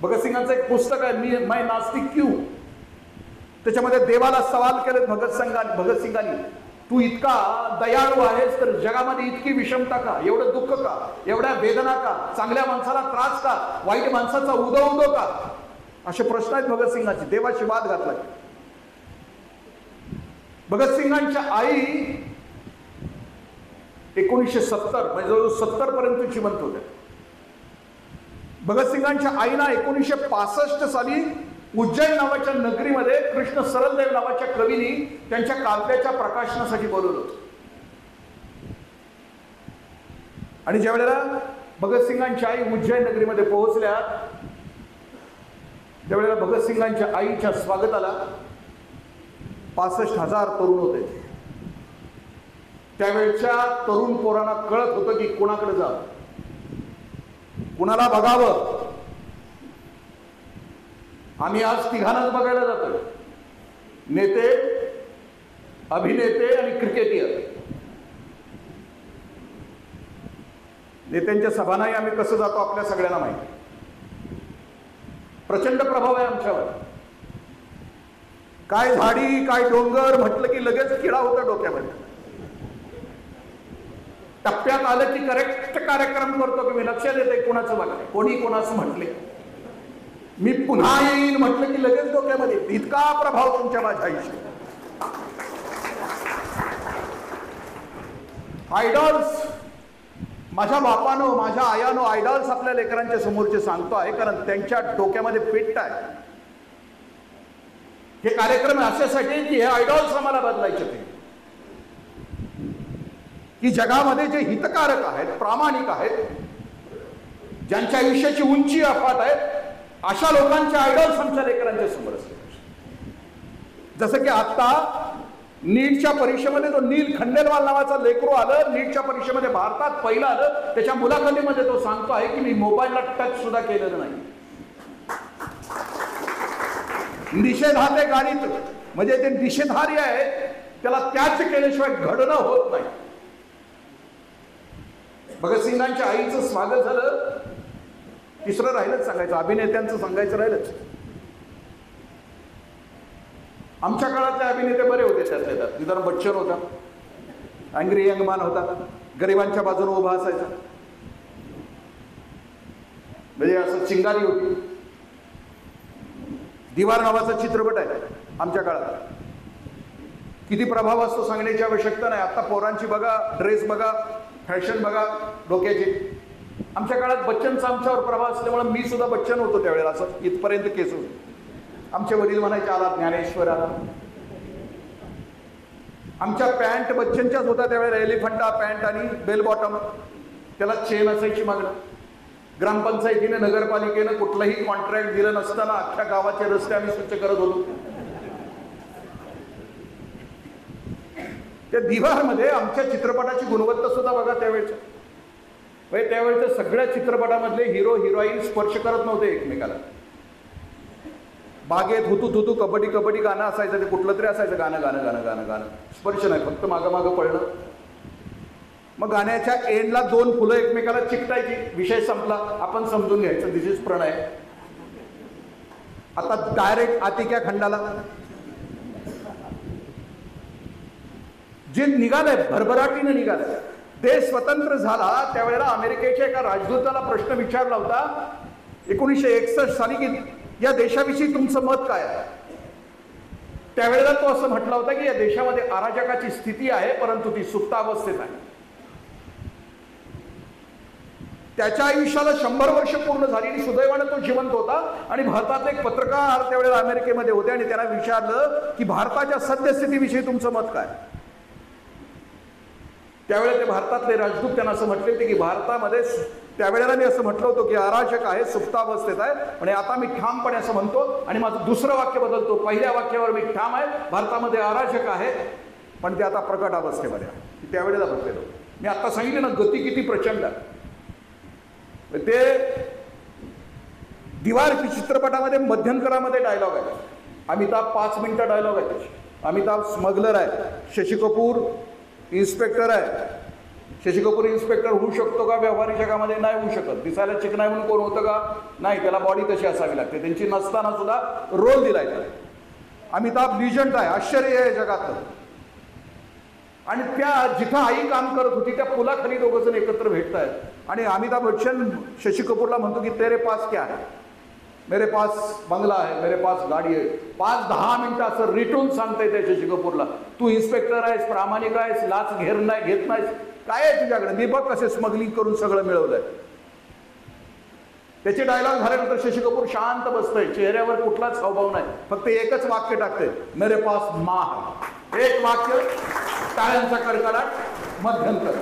Speaker 1: भगतसिंगांचं एक पुस्तक आहे मैं नास्तिक क्यों. त्याच्यामध्ये देवाला सवाल केले भगतसिंगांनी, तू इतका दयाळू आहेस तर जगामध्ये इतकी विषमता का, एवढं दुःख का, एवढ्या वेदना का, चांगल्या माणसाला त्रास का, वाईट माणसाचा उदो का. असे प्रश्न आहेत भगतसिंगांचे. देवाशी वाद घातला. भगतसिंगांच्या आई 1970 म्हणजे जवळ 70 पर्यंत जिवंत होत्या. भगतसिंगांच्या आईना 1965 साली उज्जैन नावाच्या नगरीमध्ये कृष्ण सरलदेव नावाच्या कवीनी त्यांच्या काव्याच्या प्रकाशनासाठी बोलवलं होतं. आणि ज्या वेळेला भगतसिंगांच्या आई उज्जैन नगरीमध्ये पोहोचल्या त्यावेळेला भगतसिंगांच्या आईच्या स्वागताला 65,000 तरुण होते. त्यावेळच्या तरुण पोरांना कळत होतं की कोणाकडे जावं, कुणाला बघावं. आम्ही आज तिघांनाच बघायला जातोय, नेते, अभिनेते आणि क्रिकेटियर. नेत्यांच्या सभांनाही आम्ही कसं जातो आपल्या सगळ्यांना माहिती. प्रचंड प्रभाव आहे आमच्यावर. काय झाडी काय डोंगर म्हटलं की लगेच किडा होता डोक्यामध्ये. टप्प्यात आलं की करेक्ट कार्यक्रम करतो की मी लक्ष देते कोणाचं बघाय, कोणी कोणाचं म्हटले, मी पुन्हा येईन म्हटलं की लगेच डोक्यामध्ये. इतका प्रभाव तुमच्या माझ्या आयुष्यात. आयडॉल्स, माझ्या बापानो माझ्या आयानो आयडॉल्स आपल्या लेकरांच्या समोरचे सांगतो आहे, कारण त्यांच्या डोक्यामध्ये पेट आहे. हे कार्यक्रम अशासाठी की हे आयडॉल्स आम्हाला बदलायचे ते. की जगामध्ये जे हितकारक आहेत, प्रामाणिक आहेत, ज्यांच्या आयुष्याची उंची अफाट आहे, अशा लोकांचे आयडॉल्स आमच्या लेकरांच्या समोर असतात. जसं की आता नीटच्या परीक्षेमध्ये जो नील खंडेलवाल नावाचा लेकरू आलं, नीटच्या परीक्षेमध्ये भारतात पहिला आलं, त्याच्या मुलाखतीमध्ये तो सांगतो आहे की मी मोबाईलला टच सुद्धा केलेलं नाही. निषेधार्थ गाडीत म्हणजे ते निषेधार्य आहे, त्याला त्याच केल्याशिवाय घडणं होत नाही. भगतसिंगांच्या आईचं स्वागत झालं, तिसरं राहिलंच सांगायचं, अभिनेत्यांचं सांगायचं राहिलंच. आमच्या काळातले अभिनेते बरे होते त्यातले त्यात. निदान बच्चन होता, अँग्री यंग मॅन होता, गरिबांच्या बाजूने उभा असायचा, म्हणजे असं चिंगारी होती. दिवार नावाचा चित्रपट आहे आमच्या काळात. किती प्रभाव असतो सांगण्याची आवश्यकता नाही. आता पोरांची बघा, ड्रेस बघा, फॅशन बघा डोक्याची. आमच्या काळात बच्चनचा आमच्यावर प्रभाव असल्यामुळे मी सुद्धा बच्चन होतो त्यावेळेला, असं इथपर्यंत केस होते. आमचे वडील म्हणायचे आला ज्ञानेश्वर आला. आमच्या पॅन्ट बच्चनच्याच होत्या त्यावेळेला, एलिफंटा पॅन्ट आणि बेल बॉटम, त्याला चेन असायची मागणं. ग्रामपंचायतीने नगरपालिकेनं कुठलंही कॉन्ट्रॅक्ट दिलं नसताना अख्ख्या गावाचे रस्ते आम्ही स्वच्छ करत होतो. त्या दिवारमध्ये आमच्या चित्रपटाची गुणवत्ता सुद्धा बघा त्यावेळेच्या. म्हणजे त्यावेळेच्या सगळ्या चित्रपटामधले हिरो हिरोईन स्पर्श करत नव्हते एकमेकाला. बागेत हुतू थुतू कबड्डी कबड्डी गाणं असायचं, ते कुठलं तरी असायचं गाणं गाणं गाणं गाणं गाणं, स्पर्श नाही, फक्त मागं मागं पडणं. मग गाण्याच्या एंडला दोन फुलं एकमेकाला चिकटायची, विषय संपला, आपण समजून घ्यायचं दिस इज प्रणय. आता डायरेक्ट आतिक्या खंडाला जे निघालंय, भरभराटीनं निघालंय. देश स्वतंत्र झाला त्यावेळेला अमेरिकेच्या एका राजदूताला प्रश्न विचारला होता 1961 साली की या देशाविषयी तुमचं मत काय आहे. त्यावेळेला तो असं म्हटला होता की या देशामध्ये अराजकाची स्थिती आहे, परंतु ती सुप्तावस्थेत आहे. त्याच्या आयुष्याला 100 वर्ष पूर्ण झाली आणि सुदैवाने तो जिवंत होता. आणि भारतातले एक पत्रकार त्यावेळेला अमेरिकेमध्ये होते आणि त्यांना विचारलं की भारताच्या सद्यस्थितीविषयी तुमचं मत काय. त्यावेळेला ते भारतातले राजदूत त्यांना असं म्हटले होते की भारतामध्ये त्यावेळेला मी असं म्हटलं होतं की अराजक आहे, सुप्तावस्थेत आहे, आणि आता मी ठामपणे असं म्हणतो आणि माझं दुसरं वाक्य बदलतो. पहिल्या वाक्यावर मी ठाम आहे, भारतामध्ये अराजक आहे, पण ते आता प्रकट अवस्थेमध्ये आहे. त्यावेळेला म्हटलेलं. मी आता सांगितलं ना, गती किती प्रचंड आहे. ते दिवार चित्रपटामध्ये मध्यंतरामध्ये डायलॉग आहे. अमिताभ 5 मिनिटं डायलॉग आहे त्याची. अमिताभ स्मगलर आहे, शशी कपूर इन्स्पेक्टर आहे. शशी कपूर इन्स्पेक्टर होऊ शकतो का व्यावहारिक जगामध्ये? नाही होऊ शकत. दिसायला चिकनाई म्हणून कोण होतं का? नाही, त्याला बॉडी तशी असावी लागते. त्यांची नसताना सुद्धा रोल दिलाय त्याला. अमिताभ लिजंड आहे, आश्चर्य आहे जगातलं. आणि त्या जिथं आई काम करत होती त्या पुलाखाली दोघं जण एकत्र भेटत आहेत आणि अमिताभ बच्चन शशी कपूरला म्हणतो की तेरे पास क्या है? मेरे पास बंगला है, मेरे पास गाडी आहे. 5-10 मिनिटं असं रिटून सांगता येते शशी कपूरला. तू इन्स्पेक्टर आहेस, प्रामाणिक आहेस, लाच घेत नाहीस, काय आहे तुझ्याकडे? मी बघ कसे स्मगलिंग करून सगळं मिळवलंय. त्याचे डायलॉग झाल्यानंतर शशी कपूर शांत बसतंय, चेहऱ्यावर कुठलाच हावभाव नाही, फक्त एकच वाक्य टाकते, मेरे पास माँ है. एक वाक्य, टाळ्यांचा कडकडाट, मध्यंतर.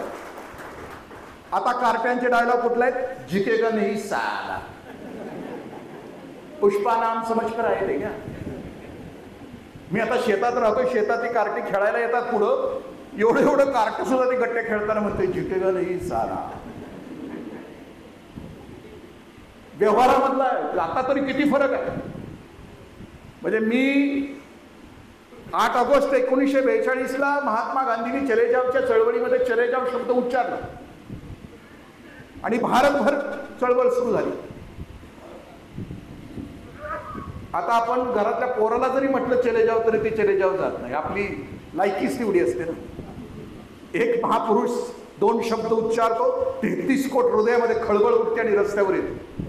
Speaker 1: आता कार्ट्यांचे डायलॉग कुठले आहेत? जिकेगा नहीं साला. पुष्पा नाम समजकर आहे ते घ्या. मी आता शेतात राहतोय, शेतात ती कार्टी खेळायला येतात पुढं, एवढं कार्ट सुद्धा ती गट्टे खेळताना म्हणते जिकेगा नहीं साला. व्यवहारामधला आहे. आता तरी किती फरक आहे. म्हणजे मी 8 ऑगस्ट 1942ला महात्मा गांधींनी चले जावच्या चळवळीमध्ये चले जाव शब्द उच्चारला आणि भारतभर चळवळ सुरू झाली. आता आपण घरातल्या पोराला जरी म्हटलं चले जाव तरी ते चले जाव जात नाही. आपली लायकीच तेवढी असते ना. एक महापुरुष 2 शब्द उच्चारतो, 33 कोट हृदयामध्ये खळबळ उठते आणि रस्त्यावर येते.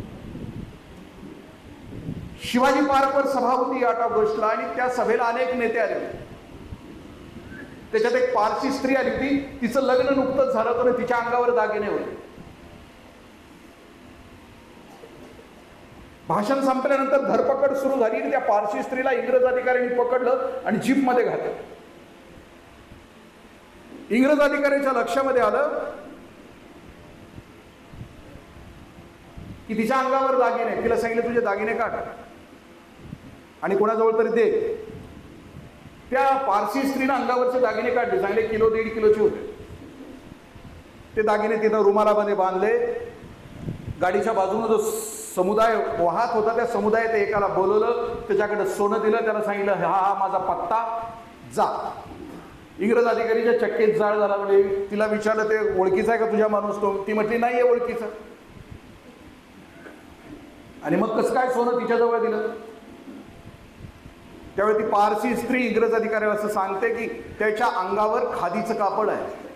Speaker 1: शिवाजी पार्कवर सभा होती 8 ऑगस्टला आणि त्या सभेला अनेक नेते आले होते. त्याच्यात एक पारसी स्त्री आली होती. तिचं लग्न नुकतंच झालं होतं, तिच्या अंगावर दागिने होते. भाषण संपल्यानंतर धरपकड सुरू झाली आणि त्या पारसी स्त्रीला इंग्रज अधिकाऱ्यांनी पकडलं आणि जीपमध्ये घातलं. इंग्रज अधिकाऱ्याच्या लक्षामध्ये आलं की तिच्या अंगावर दागिने, तिला सांगितलं तुझे दागिने काढ आणि कोणाजवळ तरी दे. त्या पारसी स्त्रीनं अंगावरचे दागिने काढले, चांगले किलो 1.5 किलोचे होते. ते दागिने तिथं रुमालामध्ये बांधले. गाडीच्या बाजूने जो समुदाय वाहत होता त्या समुदायात एकाला बोलवलं, त्याच्याकडे सोनं दिलं, त्याला सांगितलं हा हा माझा पत्ता, जा. इंग्रज अधिकारीच्या चक्कीत जाळ झाला. म्हणजे तिला विचारलं ते ओळखीचा आहे का तुझ्या माणूस तो? ती म्हटली नाही आहे ओळखीचा. आणि मग कसं काय सोनं तिच्याजवळ दिलं? त्यावेळी ती पारसी स्त्री इंग्रज अधिकाऱ्याला असं सांगते की त्याच्या अंगावर खादीचं कापड आहे.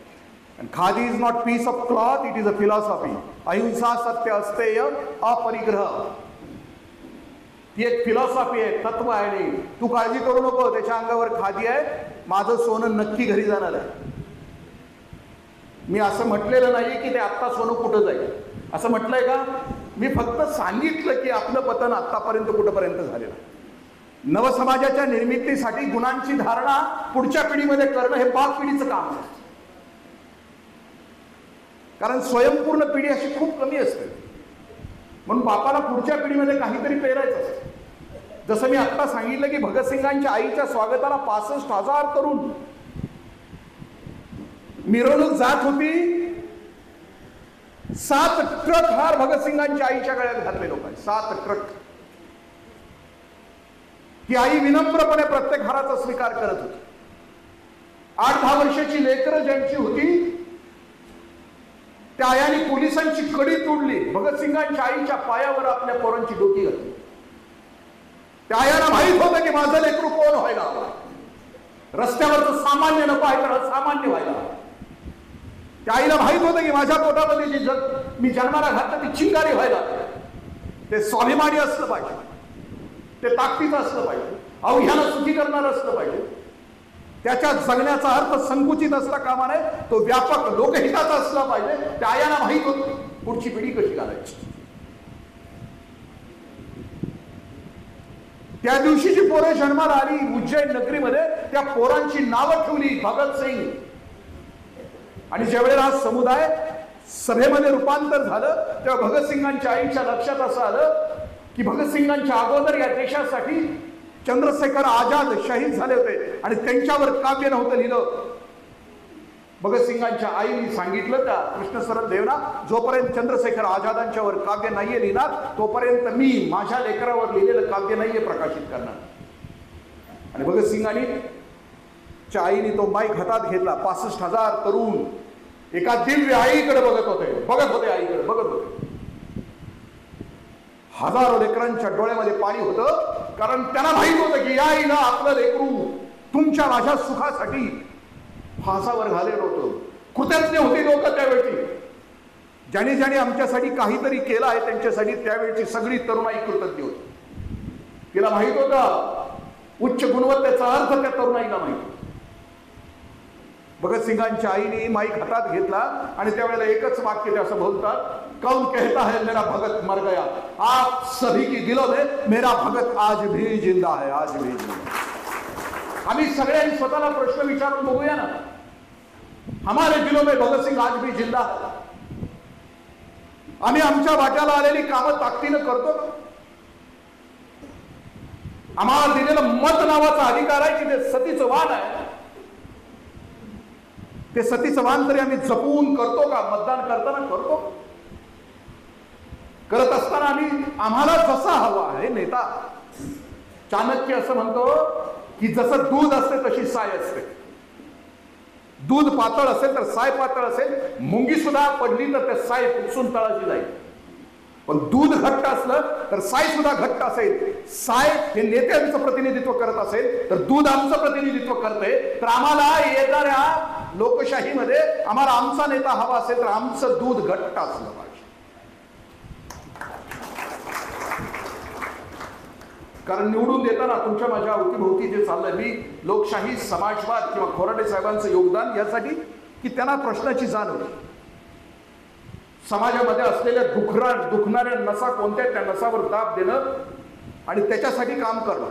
Speaker 1: Khadi is not piece of cloth, it is a philosophy. अहिंसा, सत्य, अस्तेय, अपरिग्रह, ती एक फिलॉसॉफी आहे, तत्व आहे. तू काळजी करू नको, त्याच्या अंगावर खादी आहे, माझं सोनं नक्की घरी जाणार आहे. मी असं म्हटलेलं नाही की ते आत्ता सोनं कुठं जाईल, असं म्हटलंय का? मी फक्त सांगितलं की आपलं पतन आतापर्यंत कुठंपर्यंत झालेलं. नवसमाजाच्या निर्मितीसाठी गुणांची धारणा पुढच्या पिढीमध्ये करणं हे बाप पिढीचं काम आहे. कारण स्वयंपूर्ण पिढी अशी खूप कमी असते. म्हणून बापाला पुढच्या पिढीमध्ये काहीतरी पेरायचं असतं. जसं मी आत्ता सांगितलं की भगतसिंगांच्या आईच्या स्वागताला 65,000 तरुण मिरवणूक जात होती. 7 ट्रक हार भगतसिंगांच्या आईच्या गळ्यात घातले लोकांनी. 7 ट्रक. ती आई विनम्रपणे प्रत्येक हाराचा स्वीकार करत होती. 8-10 वर्षाची लेकरं ज्यांची होती त्या आयाने पोलिसांची कडी तोडली. भगतसिंगांच्या आईच्या पायावर आपल्या पोरांची डोकी घातली. त्या आयाला माहित होतं की माझं लेकरू कोण व्हायला हवं. रस्त्यावरचं सामान्य नको आहे तर सामान्य व्हायला. त्या आईला माहित होतं की माझ्या पोटामध्ये जी मी जन्माला घातलं ती चिंगारी व्हायला. ते स्वाभिमानी असलं पाहिजे, ते ताकदीचं असलं पाहिजे, अवघ्यानं सुखी करणारं असलं पाहिजे. त्याच्या जगण्याचा अर्थ संकुचित असला कामा नये, तो व्यापक लोकहिताचा असला पाहिजे. त्या आयाला माहित होतं पुढची पिढी कशी घालायची. त्या दिवशी जी पोरं जन्माला आली उज्जैन नगरीमध्ये, त्या पोरांची नावं ठेवली भगतसिंग. आणि ज्यावेळेला हा समुदाय सभेमध्ये रूपांतर झालं तेव्हा भगतसिंगांच्या आईच्या लक्षात असं आलं की भगतसिंगांच्या अगोदर या देशासाठी चंद्रशेखर आझाद शहीद झाले होते आणि त्यांच्यावर काव्य नव्हतं लिहिलं. भगतसिंगांच्या आईने सांगितलं त्या कृष्णशरण देवना, जोपर्यंत चंद्रशेखर आझादांच्यावर काव्य नाहीये लिहिणार तोपर्यंत मी माझ्या लेकरावर लिहिलेलं काव्य नाहीये प्रकाशित करणार. आणि भगतसिंगांनी च्या आईने तो माईक हातात घेतला. 65,000 तरुण एका दिव्य आईकडे बघत होते आईकडे बघत होते. हजारो लेकरांच्या डोळ्यामध्ये पाणी होतं, कारण त्यांना माहित होतं की या आईनं आपलं लेकरू तुमच्या माझ्या सुखासाठी फासावर घालेलं होतं. कृतज्ञ होती लोक त्यावेळी. ज्याने ज्याने आमच्यासाठी काहीतरी केलं आहे त्यांच्यासाठी त्यावेळची सगळी तरुणाई कृतज्ञ होती. तिला माहित होतं उच्च गुणवत्तेचा अर्थ त्या तरुणाईला माहित. भगतसिंगांच्या आईने माईक हातात घेतला आणि त्यावेळेला एकच वाक्य ते असं बोलतात, कौन कहता है मेरा भगत मर गया, आप सभी की दिलों में मेरा भगत आज भी जिंदा है, आज भी जिंदा. आम्ही सगळ्यांनी स्वतःला प्रश्न विचारून बघूया ना, हमारे दिलों में भगत सिंग आज भी जिंदा है. आम्ही आमच्या वाट्याला आलेली कामं ताकदीनं करतो का? आम्हाला दिलेलं मत नावाचा अधिकार आहे की ते सतीचं वाण आहे. ते सतीचं वाण तरी आम्ही जपून करतो का? मतदान करताना करतो. करत असताना आम्हाला जसा हवा आहे नेता. चाणक्य असं म्हणतो की जसं दूध असते तशी साय असते. दूध पातळ असेल तर साय पातळ असेल. मुंगी सुद्धा पडली तर त्या साय पुसून तळाशी जाईल. पण दूध घट्ट असलं तर साय सुद्धा घट्ट असेल. साय हे नेत्यांचं प्रतिनिधित्व करत असेल तर दूध आमचं प्रतिनिधित्व करते. तर आम्हाला येणाऱ्या लोकशाहीमध्ये आम्हाला आमचा नेता हवा असेल तर आमचं दूध घट्ट असलं पाहिजे. कारण निवडून देताना तुमच्या माझ्या अवतीभोवती जे चाललंय, मी लोकशाही, समाजवाद किंवा खोराडे साहेबांचं योगदान यासाठी की त्यांना प्रश्नाची जाणीव, समाजामध्ये असलेल्या दुखणाऱ्या नसा कोणत्या त्या नसावर दाब देणं आणि त्याच्यासाठी काम करणं.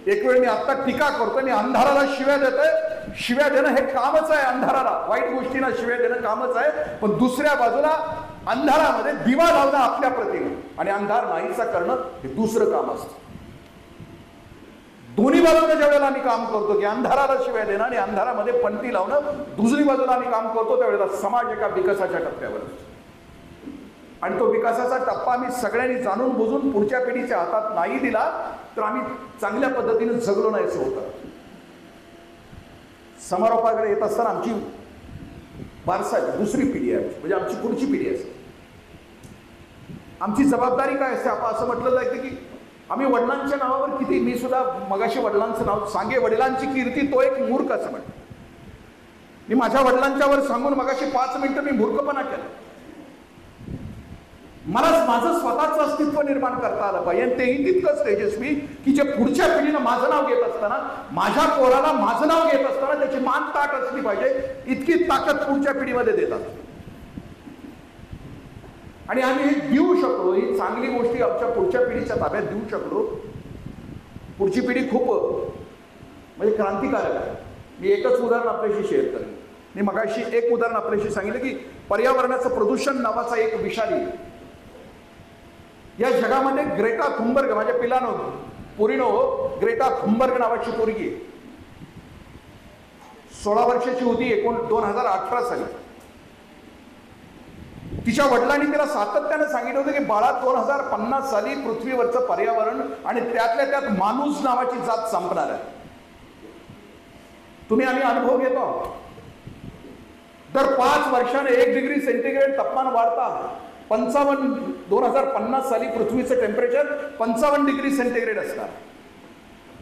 Speaker 1: एक वेळ मी आता टीका करतोय, मी अंधाराला शिव्या देतोय, शिव्या देणं हे कामच आहे अंधाराला, वाईट गोष्टींना शिव्या देणं कामच आहे. पण दुसऱ्या बाजूला अंधारामध्ये दिवा लावणं आपल्या प्रतिमा आणि अंधार नाहीसा करणं हे दुसरं काम असतं. दोन्ही बाजूला ज्या वेळेला आम्ही काम करतो की अंधाराला शिव्या देणं आणि अंधारामध्ये पणती लावणं, दुसरी बाजूला आम्ही काम करतो त्यावेळेला समाज एका विकासाच्या टप्प्यावर असतो. आणि तो विकासाचा टप्पा आम्ही सगळ्यांनी जाणून बुजून पुढच्या पिढीच्या हातात नाही दिला तर आम्ही चांगल्या पद्धतीने जगलो नाही असं होतं. समारोपाकडे येत असताना आमची वारसाची दुसरी पिढी आहे, म्हणजे आमची पुढची पिढी असते. आमची जबाबदारी काय असते? आपण असं म्हटलं जायचं की आम्ही वडिलांच्या नावावर किती, मी सुद्धा मगाशी वडिलांचं नाव सांगे, वडिलांची कीर्ती तो एक मूर्ख असं म्हणतो. मी माझ्या वडिलांच्यावर सांगून मगाशी 5 मिनिटं मी मूर्खपणा केला. मला माझं स्वतःचं अस्तित्व निर्माण करता आलं पाहिजे. तेही तितकंच तेजस्वी की जे पुढच्या पिढीनं माझं नाव घेत असताना, माझ्या पोराला माझं नाव घेत असताना त्याची मान ताट असली पाहिजे, इतकी ताकद पुढच्या पिढीमध्ये देतात. आणि आम्ही हे देऊ शकलो, ही चांगली गोष्टी आमच्या पुढच्या पिढीच्या ताब्यात देऊ शकलो. पुढची पिढी खूप म्हणजे क्रांतिकारक आहे. मी एकच उदाहरण आपल्याशी शेअर करेन. मी मगाशी एक उदाहरण आपल्याशी सांगितलं की पर्यावरणाचं प्रदूषण नावाचा एक विषारी या जगामध्ये ग्रेटा थुनबर्ग, माझ्या पिलानो पोरीनो, ग्रेटा थुनबर्ग नावाची पोरगी 16 वर्षाची होती 2018 साली. तिच्या वडिलांनी तिला सातत्याने सांगितलं होतं की बाळा 2050 साली पृथ्वीवरचं पर्यावरण आणि त्यातल्या त्यात माणूस नावाची जात संपणार आहे. तुम्ही आम्ही अनुभव घेतो. दर 5 वर्षाने 1 डिग्री सेंटीग्रेड तापमान वाढता. 2050 साली पृथ्वीचं टेम्परेचर 55 डिग्री सेंटीग्रेड असणार.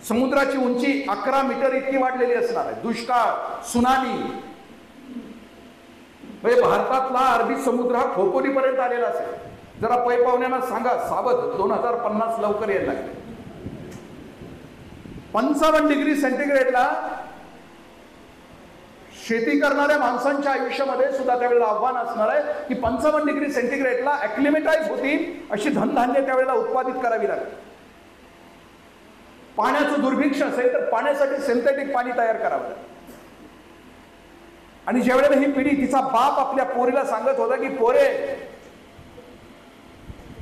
Speaker 1: समुद्राची उंची 11 मीटर इतकी वाढलेली असणार आहे. दुष्काळ, सुनामी, म्हणजे भारतातला अरबी समुद्र हा खोपोलीपर्यंत आलेला असेल. जरा पै पाहुण्यांना सांगा सावध, 2050 लवकर यायला लागले. 55 डिग्री सेंटीग्रेडला शेती करणाऱ्या माणसांच्या आयुष्यामध्ये सुद्धा त्यावेळेला आव्हान असणार आहे की 55 डिग्री सेंटीग्रेडला ऍक्लिमेटाइज होतील अशी धनधान्य त्यावेळेला उत्पादित करावी लागेल. पाण्याचं दुर्भिक्ष असेल तर पाण्यासाठी सिंथेटिक पाणी तयार करावं लागेल. आणि ज्या वेळेला ही पिढी, तिचा बाप आपल्या पोरीला सांगत होता की पोरे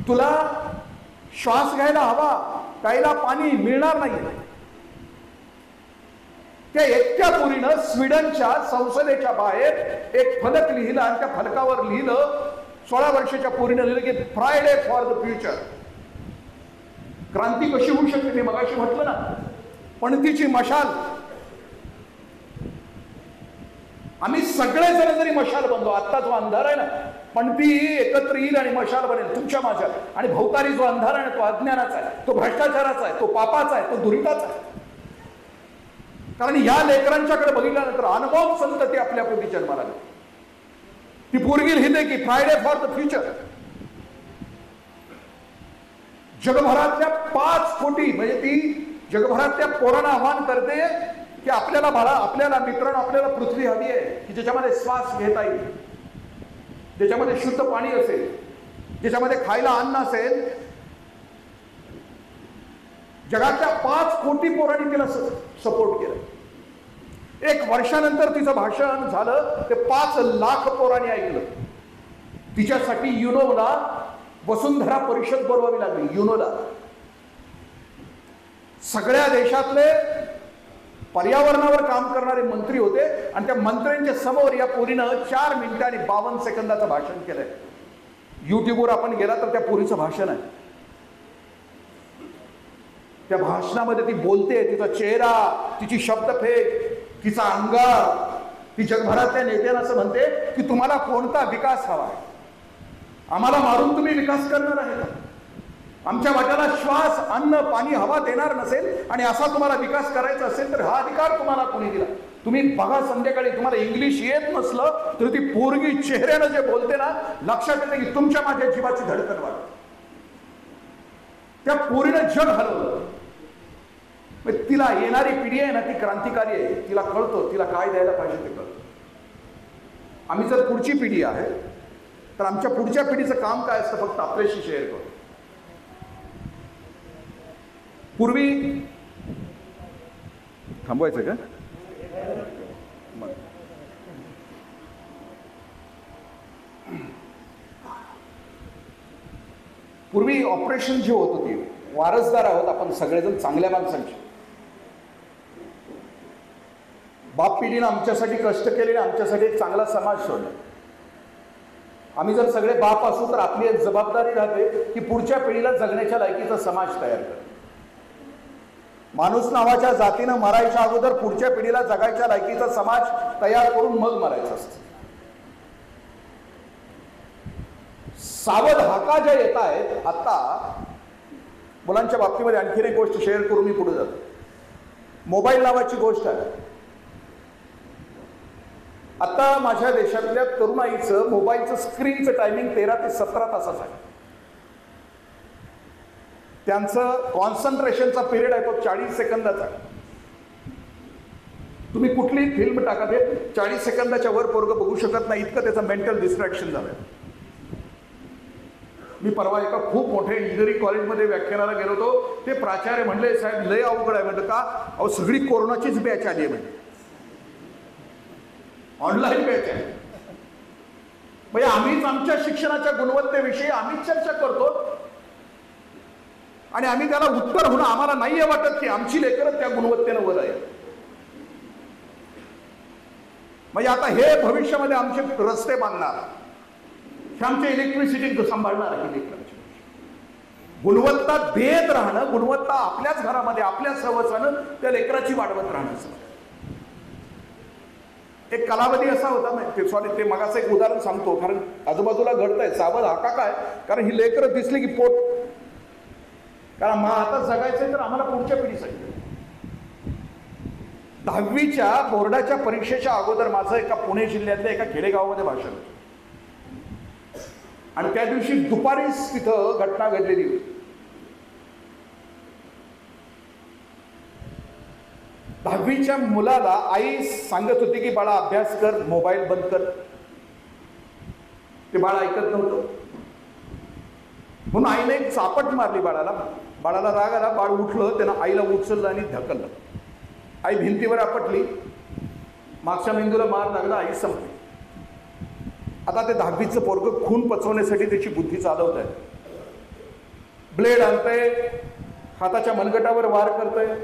Speaker 1: तुला श्वास घ्यायला हवा, प्यायला पाणी मिळणार नाही, त्या एकट्या पोरीनं स्वीडनच्या संसदेच्या बाहेर एक फलक लिहिला आणि त्या फलकावर लिहिलं, 16 वर्षाच्या पोरीनं लिहिलं की फ्रायडे फॉर द फ्युचर. क्रांती कशी होऊ शकते? मी मगाशी म्हटलं ना, पणतीची मशाल. आम्ही सगळेजण जरी मशाल बनलो, आत्ता जो अंधार आहे ना, पणती एकत्र येईल आणि मशाल बनेल तुमच्या माझ्या. आणि भोवताली जो अंधार आहे ना, तो अज्ञानाचा आहे, तो भ्रष्टाचाराचा आहे, तो पापाचा आहे, तो दुरिताचा आहे. कारण या लेकरांच्याकडे बघितल्यानंतर अनुभव संतती आपल्या पोटी जन्माला आली. ती पोरगी लिहिते की फ्रायडे फॉर द फ्युचर. जगभरातल्या 5 कोटी, म्हणजे ती जगभरातल्या पोरांना आव्हान करते की आपल्याला बाळा, आपल्याला मित्रांनो, आपल्याला पृथ्वी हवी आहे की ज्याच्यामध्ये श्वास घेता येईल, ज्याच्यामध्ये शुद्ध पाणी असेल, ज्याच्यामध्ये खायला अन्न असेल. जगातल्या 5 कोटी पोरांनी तिला सपोर्ट केलं. 1 वर्षानंतर तिचं भाषण झालं ते 5 लाख पोरांनी ऐकलं. तिच्यासाठी युनोला वसुंधरा परिषद बोलवावी लागली. युनोला सगळ्या देशातले पर्यावरणावर काम करणारे मंत्री होते आणि त्या मंत्र्यांच्या समोर या पोरीनं 4 मिनिटं आणि 52 सेकंदाचं भाषण केलंय. युट्यूबवर आपण गेला तर त्या पोरीचं भाषण आहे. त्या भाषणामध्ये ती बोलते, तिचा चेहरा, तिची शब्दफेक, तिचा अंगार, ती जगभरातल्या नेत्यांना असं म्हणते की तुम्हाला कोणता विकास हवा आहे? आम्हाला मारून तुम्ही विकास करणार आहे? आमच्या वाट्याला श्वास, अन्न, पाणी, हवा देणार नसेल आणि असा तुम्हाला विकास करायचा असेल तर हा अधिकार तुम्हाला कोणी दिला? तुम्ही बघा, संध्याकाळी तुम्हाला इंग्लिश येत नसलं तर ती पोरगी चेहऱ्यानं जे बोलते ना, लक्षात येते की तुमच्या माझ्या जीवाची धडकन वाढते. त्या पोरीनं जग हलवलं. तिला येणारी पिढी आहे ना, ती क्रांतिकारी आहे. तिला कळतं तिला काय द्यायला पाहिजे ते कळतं. आम्ही जर पुढची पिढी आहे तर आमच्या पुढच्या पिढीचं काम काय असतं फक्त आपल्याशी शेअर करतो. पूर्वी थांबवायचं का? पूर्वी ऑपरेशन जी होत होती, वारसदार आहोत आपण सगळेजण चांगल्या माणसांचे. बाप पिढीनं आमच्यासाठी कष्ट केले, आमच्यासाठी एक चांगला समाज शोधला. आम्ही जर सगळे बाप असू तर आपली एक जबाबदारी राहते की पुढच्या पिढीला जगण्याच्या लायकीचा समाज तयार करा. माणूस नावाच्या जातीनं मरायच्या अगोदर पुढच्या पिढीला जगायच्या लायकीचा समाज तयार करून मग मरायचं असतं. सावध हाका ज्या येत आहेत आता मुलांच्या बाबतीमध्ये, आणखीन एक गोष्ट शेअर करून मी पुढे जातो. मोबाईल नावाची गोष्ट आहे. आता माझ्या देशातल्या तरुणाईचं मोबाईलचं स्क्रीनचं टायमिंग 13 ते 17 तासाचं आहे. त्यांचं कॉन्सन्ट्रेशनचा पिरियड आहे तो 40 सेकंदाचा. तुम्ही कुठलीही फिल्म टाका, ते 40 सेकंदाच्या वर पोरगं बघू शकत नाही, इतकं त्याचं मेंटल डिस्ट्रॅक्शन झालंय. मी परवा एका खूप मोठ्या इंजिनिअरिंग कॉलेजमध्ये व्याख्यानाला गेलो होतो. ते प्राचार्य म्हणले, साहेब लय अवघड आहे. म्हणलं का? अहो सगळी कोरोनाचीच बॅच आली आहे, म्हणजे ऑनलाईन बॅच आहे. म्हणजे आम्हीच आमच्या शिक्षणाच्या गुणवत्तेविषयी आम्हीच चर्चा करतो आणि आम्ही त्याला उत्तर होणं आम्हाला नाहीये वाटत की आमची लेकरं त्या गुणवत्तेनं वर आहे. म्हणजे आता हे भविष्यामध्ये आमचे रस्ते बांधणार, हे आमचे इलेक्ट्रिसिटी सांभाळणार आहे. लेकरांची गुणवत्ता देत राहणं, गुणवत्ता आपल्याच घरामध्ये आपल्या सहवासानं त्या लेकराची वाढवत राहणं. एक कालावधी असा होता, सॉरी ते मगाचं एक उदाहरण सांगतो कारण आजूबाजूला घडतंय. सावध हाका काय? कारण ही लेकरं दिसली की पोट, कारण आता जगायचंय तर आम्हाला पुढच्या पिढीसाठी. 10वीच्या बोर्डाच्या परीक्षेच्या अगोदर माझं एका पुणे जिल्ह्यातल्या एका खेडेगावामध्ये भाषण होतं आणि त्या दिवशी दुपारीच तिथं घटना घडलेली होती. 10वीच्या मुलाला आई सांगत होती की बाळा अभ्यास कर, मोबाईल बंद कर. ते बाळ ऐकत नव्हतं म्हणून आईने एक चापट मारली बाळाला. बाळाला राग आला, बाळ उठलं, त्यानं आईला उचललं आणि ढकललं. आई भिंतीवर आपटली, मागच्या मेंदूला मार लागला, आई संपली. आता ते 10वीचं पोरगं खून पचवण्यासाठी त्याची बुद्धी चालवत आहे. ब्लेड आणतंय, हाताच्या मनगटावर वार करतंय,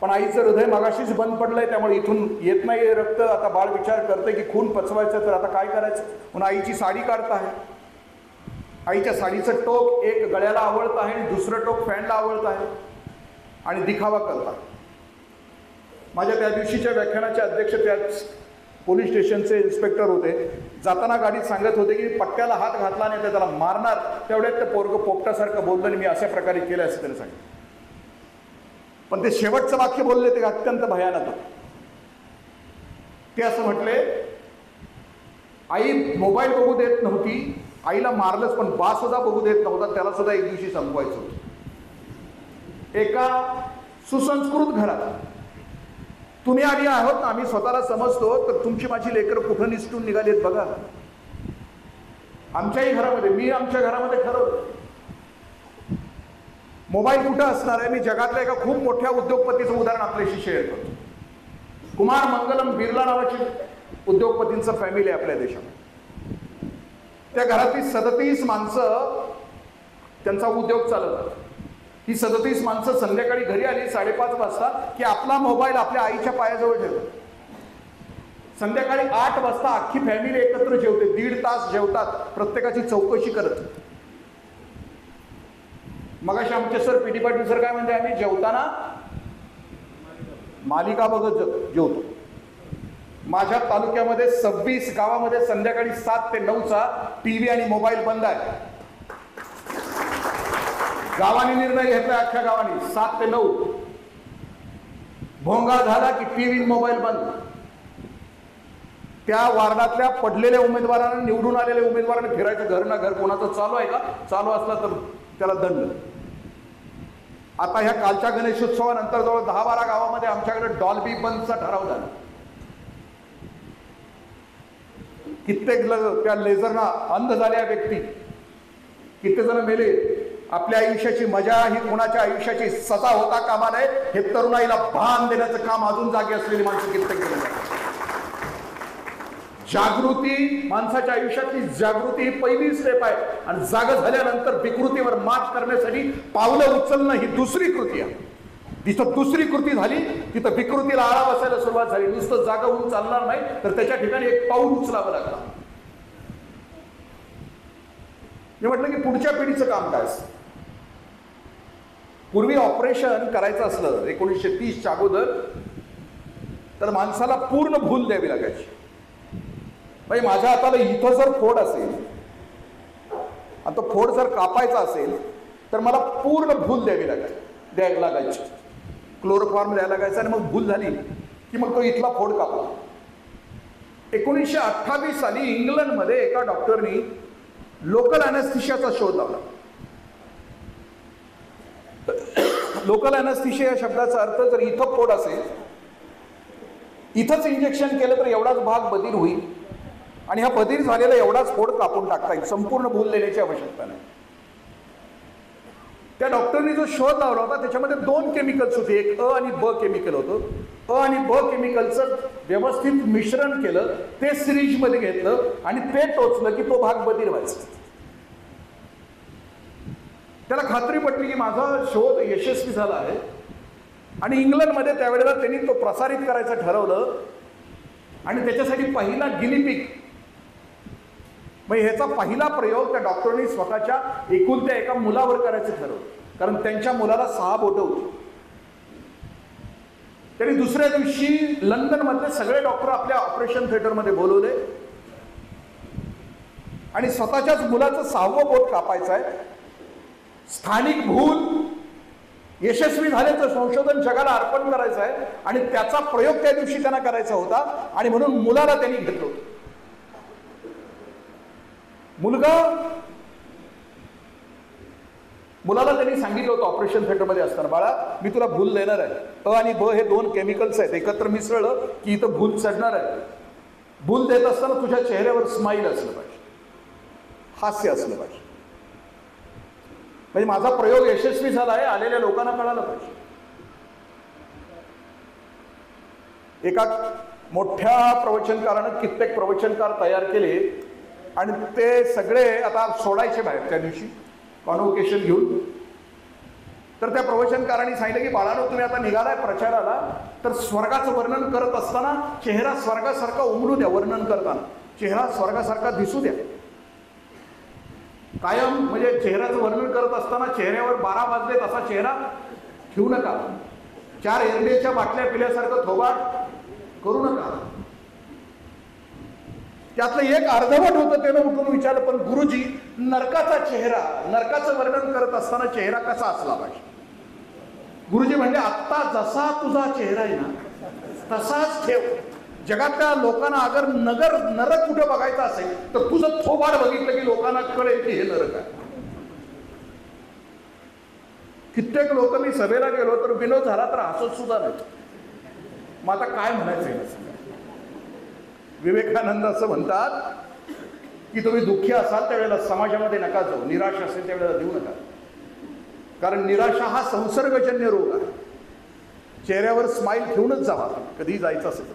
Speaker 1: पण आईचं हृदय मगाशीच बंद पडलंय, त्यामुळे इथून येत नाही रक्त. आता बाळ विचार करतंय की खून पचवायचं तर आता काय करायचं. म्हणून आईची साडी काढत आहे. आईच्या साडीचं टोक एक गळ्याला आवळत आहे आणि दुसरं टोक फॅनला आवळत आहे आणि दिखावा करतात. माझ्या त्या दिवशीच्या व्याख्यानाचे अध्यक्ष त्याच पोलीस स्टेशनचे इन्स्पेक्टर होते. जाताना गाडीत सांगत होते की पट्ट्याला हात घातला आणि ते त्याला मारणार, तेवढ्यात ते पोरगं पोपटासारखं बोललं आणि मी अशा प्रकारे केलं असं त्याने सांगितलं. पण ते शेवटचं वाक्य बोलले ते अत्यंत भयानक होतं. ते असं म्हटले, आई मोबाईल बघू देत नव्हती, आईला मारलंच, पण बा सुद्धा बघू देत नव्हता, त्याला सुद्धा एक दिवशी संपवायचं होतं. एका सुसंस्कृत घरात तुम्ही आधी आहोत, आम्ही स्वतःला समजतो, तर तुमची माझी लेकरं कुठं निसटून निघालीत बघा. आमच्याही घरामध्ये, मी आमच्या घरामध्ये ठरवलं मोबाईल कुठं असणार आहे. मी जगातल्या एका खूप मोठ्या उद्योगपतीचं उदाहरण आपल्याशी शेअर करतो. कुमार मंगलम बिर्ला नावाची उद्योगपतींचं फॅमिली आहे आपल्या देशात. त्या घरातली 37 माणसं त्यांचा उद्योग चालवतात. ही 37 माणसं संध्याकाळी घरी आली 5:30 वाजता की आपला मोबाईल आपल्या आईच्या पायाजवळ ठेवतात. संध्याकाळी 8 वाजता अख्खी फॅमिली एकत्र जेवते. 1.5 तास जेवतात, प्रत्येकाची चौकशी करत. मगाशी आमचे सर पीटी पाटील सर काय म्हणजे, आम्ही जेवताना मालिका बघत जेवतो. माझ्या तालुक्यामध्ये 26 गावामध्ये संध्याकाळी 7 ते 9चा टीव्ही आणि मोबाईल बंद आहे. गावाने निर्णय घेतलाय, अख्ख्या गावाने 7 ते 9 भोंगा झाला की टीव्ही मोबाईल बंद. त्या वार्डातल्या पडलेल्या उमेदवारांना, निवडून आलेल्या उमेदवारांना फिरायचं घर ना घर, कोणाचं चालू आहे का, चालू असला तर त्याला दंड. आता ह्या कालच्या गणेशोत्सवानंतर जवळ 10-12 गावामध्ये आमच्याकडे डॉल्बी बंदचा ठराव झाला. कित्येक त्या लेझरना अंध झाल्या व्यक्ती, कित्येक जण मेले. आपल्या आयुष्याची मजा ही कोणाच्या आयुष्याची सजा होता कामा नये, हे तरुणाईला भान देण्याचं काम अजून जागे असलेली माणसं कित्येक केलं. जागृती, माणसाच्या आयुष्यातली जागृती ही पहिली स्टेप आहे, आणि जागा झाल्यानंतर विकृतीवर मात करण्यासाठी पावलं उचलणं ही दुसरी कृती आहे. जिथं दुसरी कृती झाली तिथं विकृतीला आळा बसायला सुरुवात झाली. नुसतं जागा होऊन चालणार नाही, तर त्याच्या ठिकाणी एक पाऊल उचलावं लागलं. मी म्हटलं की पुढच्या पिढीचं काम काय असतं. पूर्वी ऑपरेशन करायचं असलं 1930च्या अगोदर, तर माणसाला पूर्ण भूल द्यावी लागायची. म्हणजे माझ्या हाताला इथं जर फोड असेल आणि तो फोड जर कापायचा असेल तर मला पूर्ण भूल द्यावी लागायची. क्लोरोफॉर्म द्यायला लागायचा, आणि मग भूल झाली की मग तो इथला फोड कापला. 1928 साली इंग्लंडमध्ये एका डॉक्टरनी लोकल अॅनेस्थेशियाचा शोध लावला. लोकल अॅनेस्थेशिया या शब्दाचा अर्थ, जर इथं फोड असेल, इथंच इंजेक्शन केलं तर एवढाच भाग बधीर होईल, आणि हा बधीर झालेला एवढाच फोड कापून टाकता येईल, संपूर्ण भूल देण्याची आवश्यकता नाही. त्या डॉक्टरनी जो शोध लावला होता त्याच्यामध्ये 2 केमिकल्स होते, एक अ आणि ब केमिकल होतं. अ आणि ब केमिकलचं व्यवस्थित मिश्रण केलं, ते सिरीजमध्ये घेतलं आणि ते टोचलं की तो भाग बधीर व्हायचा. त्याला खात्री पटली की माझा शोध यशस्वी झाला आहे, आणि इंग्लंडमध्ये त्यावेळेला त्यांनी तो प्रसारित करायचं ठरवलं, आणि त्याच्यासाठी पहिला गिनीपिग, म्हणजे ह्याचा पहिला प्रयोग त्या डॉक्टरनी स्वतःच्या एकुलत्या एका मुलावर करायचं ठरवलं, कारण त्यांच्या मुलाला 6 बोटं होती. त्यांनी दुसऱ्या दिवशी लंडनमधले सगळे डॉक्टर आपल्या ऑपरेशन थिएटरमध्ये बोलवले, आणि स्वतःच्याच मुलाचं 6वं बोट कापायचं आहे. स्थानिक भूल यशस्वी झाल्याचं संशोधन जगाला अर्पण करायचं आहे, आणि त्याचा प्रयोग त्या दिवशी त्यांना करायचा होता, आणि म्हणून मुलाला त्यांनी घेतलं होतं. मुलाला त्यांनी सांगितलं होतं ऑपरेशन थिएटरमध्ये असताना, बाळा मी तुला भूल देणार आहे. अ आणि ब हे 2 केमिकल्स आहेत, एकत्र मिसळलं की इथं भूल चढणार आहे. भूल देत असताना तुझ्या चेहऱ्यावर स्माईल असलं पाहिजे, हास्य असलं पाहिजे, म्हणजे माझा प्रयोग यशस्वी झाला आहे, आलेल्या लोकांना कळालं पाहिजे. एका मोठ्या प्रवचनकारानं कित्येक प्रवचनकार तयार केले, आणि ते सगळे आता सोडायचे बाहेर त्या दिवशी कॉन्व्होकेशन घेऊन. तर त्या प्रवचनकारांनी सांगितलं की बाळांनो, तुम्ही आता निघालाय प्रचाराला, तर स्वर्गाचं वर्णन करत असताना चेहरा स्वर्गासारखा उमलू द्या. वर्णन करताना चेहरा स्वर्गासारखा दिसू द्या कायम. म्हणजे चेहऱ्याचं वर्णन करत असताना चेहऱ्यावर 12 वाजले तसा चेहरा ठेवू नका. 4 एरडेच्या बाटल्या पिल्यासारखं थोबाड करू नका. त्यातलं एक अर्धवट होतं, त्यानं उठून विचारलं, पण गुरुजी नरकाचा चेहरा, नरकाचं वर्णन करत असताना चेहरा कसा असला पाहिजे? गुरुजी म्हणले, आत्ता जसा तुझा चेहरा आहे ना तसाच ठेव. जगातल्या लोकांना अगर नरक कुठे बघायचं असेल तर तुझं थोबाड बघितलं की लोकांना कळेल की हे नरक आहे. कित्येक लोक, मी सभेला गेलो तर विनोद झाला तर हसत सुद्धा नाही. मग आता काय म्हणायचं? विवेकानंद असं म्हणतात की तुम्ही दुःखी असाल त्यावेळेला समाजामध्ये नका जाऊ, निराश असेल त्यावेळेला देऊ नका, कारण निराशा हा संसर्गजन्य रोग आहे. चेहऱ्यावर स्माईल ठेवूनच जावा कधी जायचं असेल.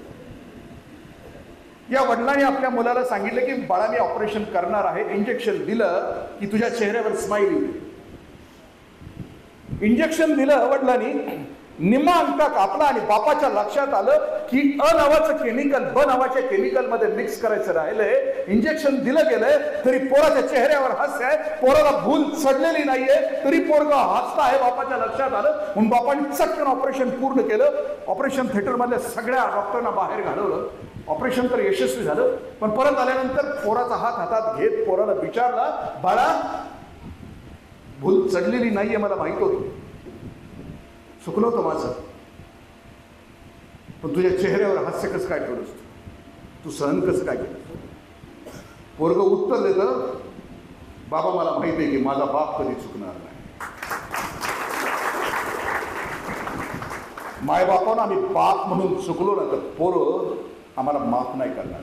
Speaker 1: या वडिलांनी आपल्या मुलाला सांगितलं की बाळा मी ऑपरेशन करणार आहे, इंजेक्शन दिलं की तुझ्या चेहऱ्यावर स्माईल येईल. इंजेक्शन दिलं वडिलांनी, निम्मा अंका कापला, आणि बापाच्या लक्षात आलं की अ नावाचं केमिकल ब नावाच्या केमिकल मध्ये मिक्स करायचं राहिलंय. इंजेक्शन दिलं गेलंय तरी पोराच्या चेहऱ्यावर हास्य आहे, पोराला भूल चढलेली नाहीये तरी पोरगा हसता आहे. बापाच्या लक्षात आलं म्हणून बापाने चटकन ऑपरेशन पूर्ण केलं. ऑपरेशन थिएटर मधल्या सगळ्या डॉक्टरांना बाहेर घालवलं. ऑपरेशन तर यशस्वी झालं, पण परत आल्यानंतर पोराचा हात हातात घेत पोराला विचारला, बाळा भूल चढलेली नाहीये मला माहित होतं, चुकलं होतं माझं, पण तुझ्या चेहऱ्यावर हास्य कसं काय ठेवलंस, तू सहन कसं काय केलं? पोरगं उत्तर देतं, बाबा मला माहिती आहे की माझा बाप कधी चुकणार नाही. मायबापानं आम्ही बाप म्हणून चुकलो ना तर पोरं आम्हाला माफ नाही करणार.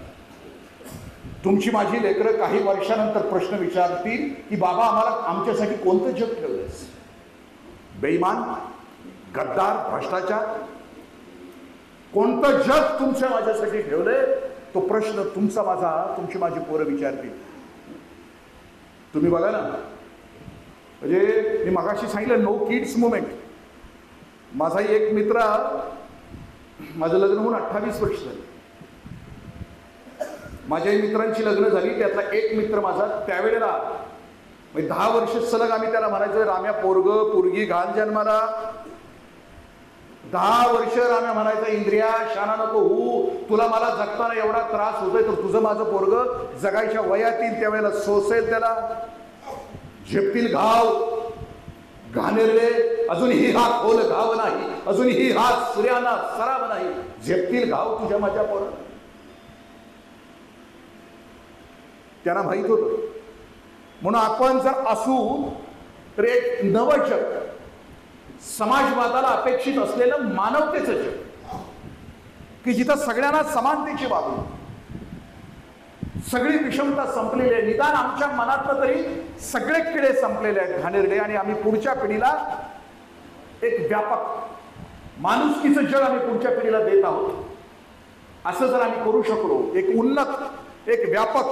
Speaker 1: तुमची माझी लेकरं काही वर्षानंतर प्रश्न विचारतील की बाबा आम्हाला आमच्यासाठी कोणतं जग ठेवलंस? बेईमान, गद्दार, भ्रष्टाचार, कोणतं जग तुमच्या माझ्यासाठी ठेवलंय? तो प्रश्न तुमचा माझा, तुमची माझी पोरं विचारतील. तुम्ही बघा ना, म्हणजे मी मगाशी सांगितलं नो किड्स मुवमेंट. माझाही एक मित्र, माझं लग्न होऊन 28 वर्ष झाली. माझ्याही मित्रांची लग्न झाली. त्यातला एक मित्र माझा त्यावेळेला म्हणजे 10 वर्ष सलग आम्ही त्याला म्हणायचो, राम्या पोरग पोरगी घाल जन्माला. 10 वर्ष राम्या म्हणायचा, इंद्रिया शाना नको होऊ, तुला मला जगताना एवढा त्रास होतोय तर तुझं माझं पोरग जगायच्या वयात येईल त्यावेळेला सोसेल, त्याला झेपतील घाव घाणेरडे, अजूनही हा खोल घाव नाही, अजूनही हा सूर्याना सराव नाही, झेपतील घाव तुझ्या माझ्या पोरं. त्यांना माहित होतं. म्हणून आपण जर असू तर एक नवं जग, समाजवादाला अपेक्षित असलेलं मानवतेचं जग, की जिथं सगळ्यांना समानतेची वागणूक, सगळी विषमता संपलेली आहे. निदान आमच्या मनातलं तरी सगळे किडे संपलेले आहेत, घाणेरडे. आणि आम्ही पुढच्या पिढीला एक व्यापक माणुसकीचं जग आम्ही पुढच्या पिढीला देत आहोत. असं जर आम्ही करू शकलो, एक उन्नत, एक व्यापक,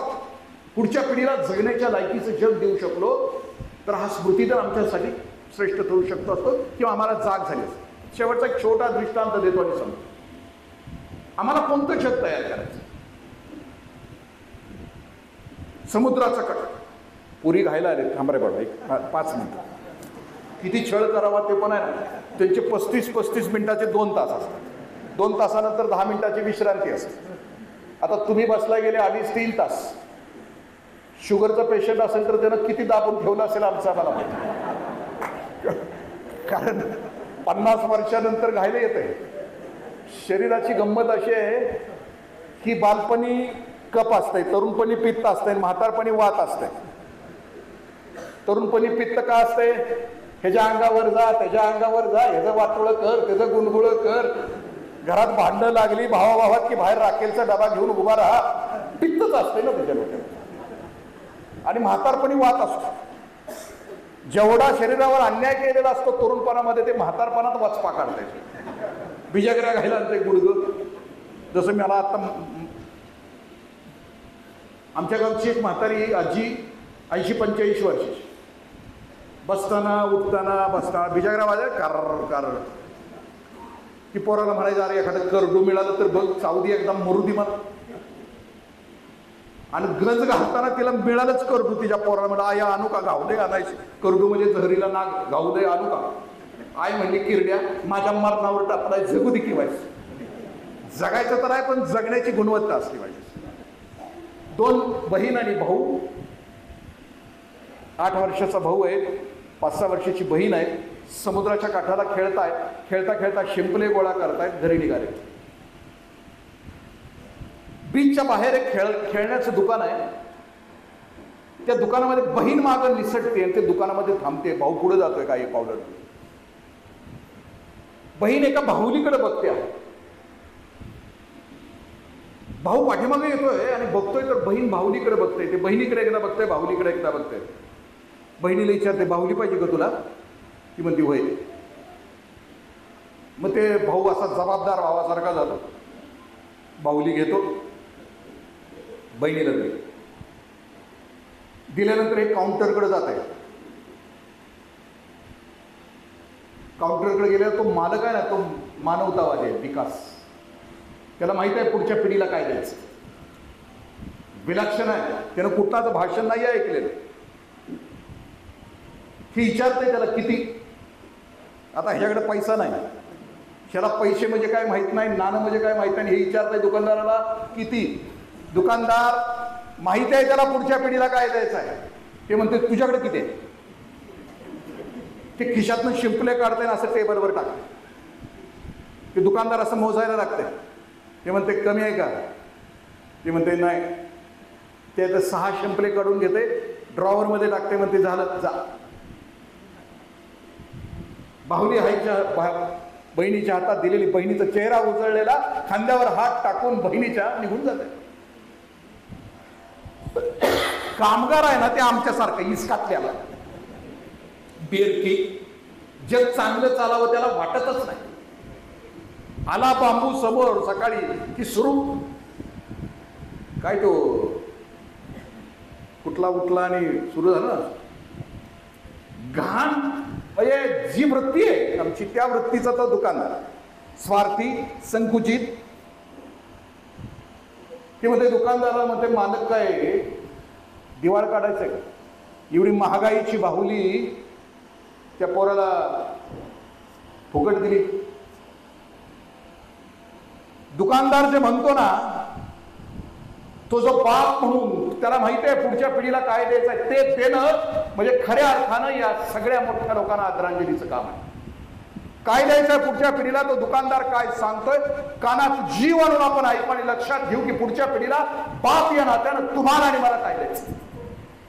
Speaker 1: पुढच्या पिढीला जगण्याच्या लायकीचं जग देऊ शकलो, तर हा स्मृती तर आमच्यासाठी श्रेष्ठ ठरू शकतो असतो, किंवा आम्हाला जाग झाली. शेवटचा एक छोटा दृष्टांत देतो आणि सांगतो. आम्हाला कोणतं जग तयार करायचं? समुद्राचा कट, पुरी घायला आले, थांबरे बाबा एक 5 मिनिटं. किती छळ करावा ते पण आहे ना. त्यांचे 35 मिनिटाचे 2 तास असतात. 2 तासानंतर 10 मिनिटाची विश्रांती असते. आता तुम्ही बसला गेले आधीच 3 तास. शुगरचा पेशंट असेल तर त्यानं किती दाबून ठेवलं असेल आमचं आम्हाला माहिती. कारण 50 वर्षानंतर घायला येत आहे. शरीराची गंमत अशी आहे की बालपणी कप असते, तरुणपणी पित्त असते, म्हातारपणी वात असते. तरुणपणी पित्त का असते? ह्याच्या अंगावर जा, त्याच्या अंगावर जा, ह्याचं वाटोळं कर, त्याचं गुणगुळं कर, घरात भांडणं लागली भावाभावात की बाहेर राखेलचा डबा घेऊन उभा राहा, पित्तच असते ना त्याच्या डोक्यात. आणि म्हातारपणी वात असतो. जेवढा शरीरावर अन्याय केलेला असतो तरुणपणामध्ये, ते म्हातारपणात वचपा काढतायचे. बिजागऱ्या घायला ते गुडगं. जसं मला आता आमच्या गावची एक म्हातारी आजी 80-85 वर्षाची, बसताना उठताना बसताना बिजागरा वाजाय कार. ती पोराला म्हणायचं, अरे एखादं करडू मिळालं तर बघ, चावदी एकदम मरुदी मला. आणि गंज घालताना तिला मिळालंच करडू. तिच्या पोराला म्हणा, आया आणू का? गावदे आणायचे. करडू म्हणजे जहरीला नाग, गावदे आणू का? आय म्हणली, किरड्या माझ्या मरणावर टाकलाय, जगू दे किवायचं. जगायचं तर आहे, पण जगण्याची गुणवत्ता असली पाहिजे. 2 बहीण आणि भाऊ. 8 वर्षाचा भाऊ आहे, 5-6 वर्षाची बहीण आहे. समुद्राच्या काठाला खेळता खेळता शिंपले गोळा करतायत, घरी निघाले. बीचच्या बाहेर एक खेळण्याचं दुकान आहे. त्या दुकानामध्ये बहीण मागं निसटते आणि ते दुकानामध्ये थांबते. भाऊ पुढे जातोय काही पावलं. बहीण एका बाहुलीकडे बघते आहे. भाऊ पाठीमागे येतोय आणि बघतोय तर बहीण बाहुलीकडे बघते. ते बहिणीकडे एकदा बघतोय, बाहुलीकडे एकदा बघतोय. बहिणीला विचारते, बाहुली पाहिजे का तुला? ती म्हणते होय. मग ते भाऊ असा जबाबदार भावासारखा झाला, बाहुली घेतो, बहिणीला दिल्यानंतर एक काउंटरकडे जात आहे. काउंटरकडे गेल्यावर तो मालक आहे ना, तो मानवतावादी आहे, विकास. त्याला माहित आहे पुढच्या पिढीला काय द्यायचं. विलक्षण आहे, त्यानं कुठलाच भाषण नाही ऐकलेलं. ही विचारते त्याला किती. आता ह्याच्याकडे पैसा नाही, ह्याला पैसे म्हणजे काय माहित नाही, नाणं म्हणजे काय माहित नाही. हे विचारतंय दुकानदाराला किती. दुकानदार माहिती आहे त्याला पुढच्या पिढीला काय द्यायचं आहे. ते म्हणते तुझ्याकडे किती आहे. ते खिशातनं शिंपले काढते ना, असं टेबलवर टाकते. ते दुकानदार असं मोजायला लागते. ते म्हणते कमी आहे का? ते म्हणते नाही. ते आता 6 शिंपले काढून घेते, ड्रॉवरमध्ये टाकते, म्हणते झालं जा. बाहुली आईच्या बहिणीच्या हातात दिलेली, बहिणीचा चेहरा उजळलेला, खांद्यावर हात टाकून बहिणीच्या निघून जाते. कामगार आहे ना ते आमच्यासारखं इस्कातल्याला बेरकी. जग चांगलं चालावं त्याला वाटतच नाही. आला बांबू समोर सकाळी की सुरू. काय तो कुठला उठला आणि सुरू झालं घाण, म्हणजे जी वृत्ती आहे आमची त्या वृत्तीचा तो दुकानदार, स्वार्थी, संकुचित. ते म्हणते दुकानदाराला म्हणते मालक काय दिवाळ काढायचंय का? एवढी महागाईची बाहुली त्या पोराला फुकट दिली. दुकानदार जे म्हणतो ना, तो जो बाप म्हणून त्याला माहिती आहे पुढच्या पिढीला काय द्यायचं आहे, ते देणं म्हणजे खऱ्या अर्थानं या सगळ्या मोठ्या लोकांना आदरांजलीचं काम आहे. काय द्यायचं आहे पुढच्या पिढीला, तो दुकानदार काय सांगतोय कानात जीव आणून आपण ऐकू आणि लक्षात घेऊ की पुढच्या पिढीला बाप या नात्यानं तुम्हाला आणि मला काय द्यायचं.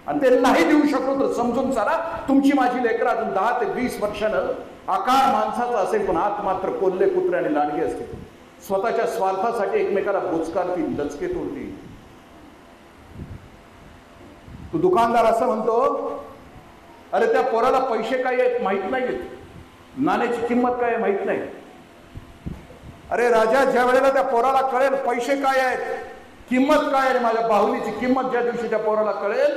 Speaker 1: आणि ते नाही देऊ शकलो तर समजून चाला, तुमची माझी लेकरं अजून 10 ते 20 वर्षानं आकार माणसाचा असेल पण आत मात्र कोल्हे कुत्रे आणि लांडगे असतील. स्वतःच्या स्वार्थासाठी एकमेकाला बोचकारतील, लचके तोडतील. तो दुकानदार असं म्हणतो, अरे त्या पोराला पैसे काय आहेत माहित नाहीत, नाण्याची किंमत काय आहे माहित नाही. अरे राजा, ज्या वेळेला त्या पोराला कळेल पैसे काय आहेत, किंमत काय आहे, माझ्या बाहुलीची किंमत ज्या दिवशी त्या पोराला कळेल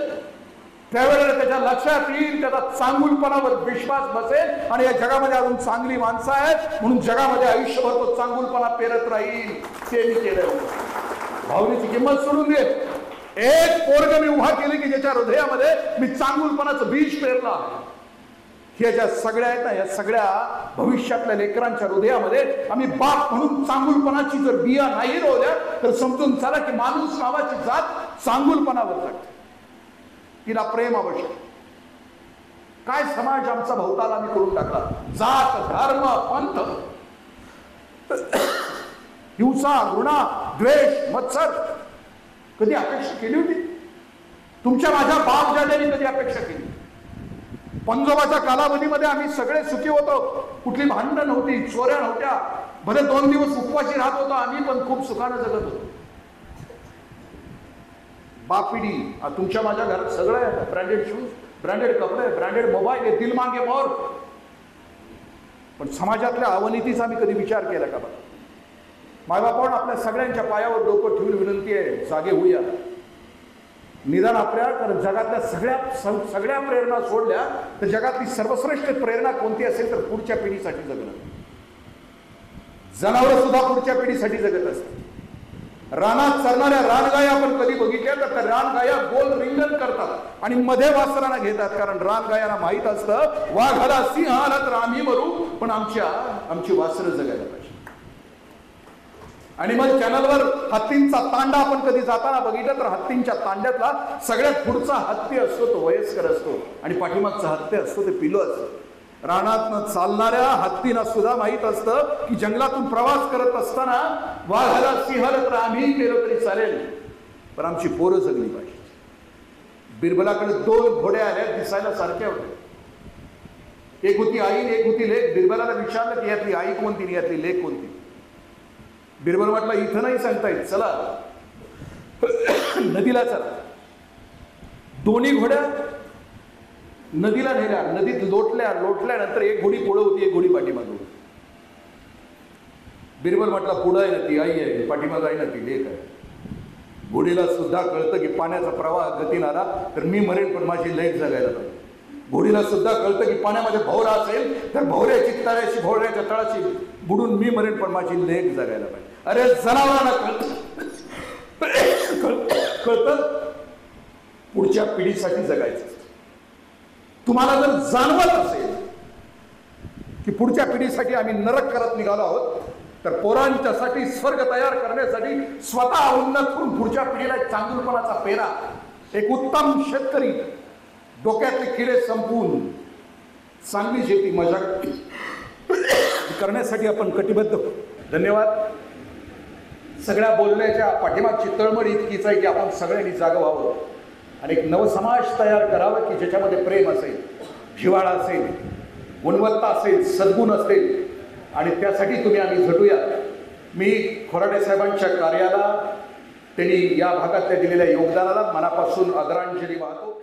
Speaker 1: त्यावेळेला त्याच्या लक्षात येईल, त्याचा चांगुलपणावर विश्वास बसेल आणि या जगामध्ये अजून चांगली माणसं आहेत म्हणून जगामध्ये आयुष्यभर तो चांगुलपणा पेरत राहील. ते मी केलं. बाहुलीची किंमत सोडून दे. एक पोरग मी उभा केले की ज्याच्या हृदयामध्ये मी चांगुलपणाचं बीज पेरला. हे ज्या सगळ्या आहेत ना, या सगळ्या भविष्यातल्या लेकरांच्या हृदयामध्ये आम्ही बाप म्हणून चांगुलपणाची जर बिया नाही रोवल्या तर समजून चला की माणूस नावाची जात चांगुलपणावर जाते. तिला प्रेम आवश्यक. काय समाज आमचा भोवताला आम्ही करून टाकला. जात, धर्म, पंथ, हिंसा, घृणा, द्वेष, मत्सर कधी अपेक्षा केली होती? तुमच्या माझ्या बाप जाद्यांनी कधी अपेक्षा केली? पंजोबाच्या कालावधीमध्ये आम्ही सगळे सुखी होतो. कुठली भांडणं नव्हती, चोऱ्या नव्हत्या. भले 2 दिवस उपवासी राहत होतो आम्ही, पण खूप सुखानं जगत होतो. बाप पिढी तुमच्या माझ्या घरात सगळं आहे. ब्रँडेड शूज, ब्रँडेड कपडे, ब्रँडेड मोबाईल, हे दिल मागे मोर. पण समाजातल्या अवनीतीचा आम्ही कधी विचार केला का? मायबापांना आपल्या सगळ्यांच्या पायावर डोकं ठेवून विनंती आहे, जागे होऊया. निदान आपल्या जगातल्या सगळ्या प्रेरणा सोडल्या तर जगातली सर्वश्रेष्ठ प्रेरणा कोणती असेल तर पुढच्या पिढीसाठी जगणं. जनावर सुद्धा पुढच्या पिढीसाठी जगत असतात. रानात चरणाऱ्या रानगाया आपण कधी बघितल्या तर त्या रानगाया गोल रिंगण करतात आणि मध्ये वासरांना घेतात. कारण रानगायांना माहित असतं वाघाला, सिंह आला तर आम्ही मरू पण आमची वासरं जगायला पाहिजे. आणि मग चॅनलवर हत्तींचा तांडा आपण कधी जाताना बघितलं तर हत्तींच्या तांड्यातला सगळ्यात पुढचा हत्ती असतो तो वयस्कर असतो आणि पाठीमागचा हत्ती असतो ते पिलो असतो. रानातनं चालणाऱ्या हत्तींना सुद्धा माहित असतं की जंगलातून प्रवास करत असताना वाघाला, सिंहाला तर आम्ही केलं तरी चालेल पण आमची पोरं जगली पाहिजे. बिरबलाकडे 2 घोड्या आल्या, दिसायला सारख्या होत्या. एक होती आई, एक होती लेक. बिरबलाला विचारलं की यातली आई कोणती, यातली लेक कोणती? बिरबल म्हटलं इथं नाही सांगता येत, चला नदीला चला. दोन्ही घोड्या नदीला नेल्या, नदीत लोटल्यानंतर एक घोडी पुढं होती, एक घोडी पाठीमागं होती. बिरबल म्हटला पुढं आहे ना ती आई आहे, पाठीमागं आहे ना ती लेक आहे. घोडीला सुद्धा कळतं की पाण्याचा प्रवाह गतीन आला तर मी मरेन पण माझी लेक जगायला पाहिजे. घोडीला सुद्धा कळतं की पाण्यामध्ये भोवरा असेल तर भोवऱ्याची तळ्याची, भोवऱ्याच्या तळाची बुडून मी मरेन पण माझी लेक जगायला पाहिजे. अरे जनावरांना कळतं पुढच्या पिढीसाठी जगायचं. तुम्हाला जर जाणवत असेल की पुढच्या पिढीसाठी आम्ही नरक करत निघालो आहोत तर पोरांच्यासाठी स्वर्ग तयार करण्यासाठी स्वतः उन्नत करून पुढच्या पिढीला एक चांगुलपणाचा पेरा, एक उत्तम शेतकरी, डोक्यातले किडे संपवून चांगली शेती मजा करण्यासाठी आपण कटिबद्ध. धन्यवाद. सगळ्या बोलण्याच्या पाठीमागची तळमळ इतकीच आहे की आपण सगळ्यांनी जागं व्हावं आणि एक नवसमाज तयार करावा की ज्याच्यामध्ये प्रेम असेल, जिव्हाळा असेल, गुणवत्ता असेल, सद्गुण असेल आणि त्यासाठी तुम्ही आम्ही झटूया. मी खोराटे साहेबांच्या कार्याला, त्यांनी या भागातल्या दिलेल्या योगदानाला मनापासून आदरांजली वाहतो.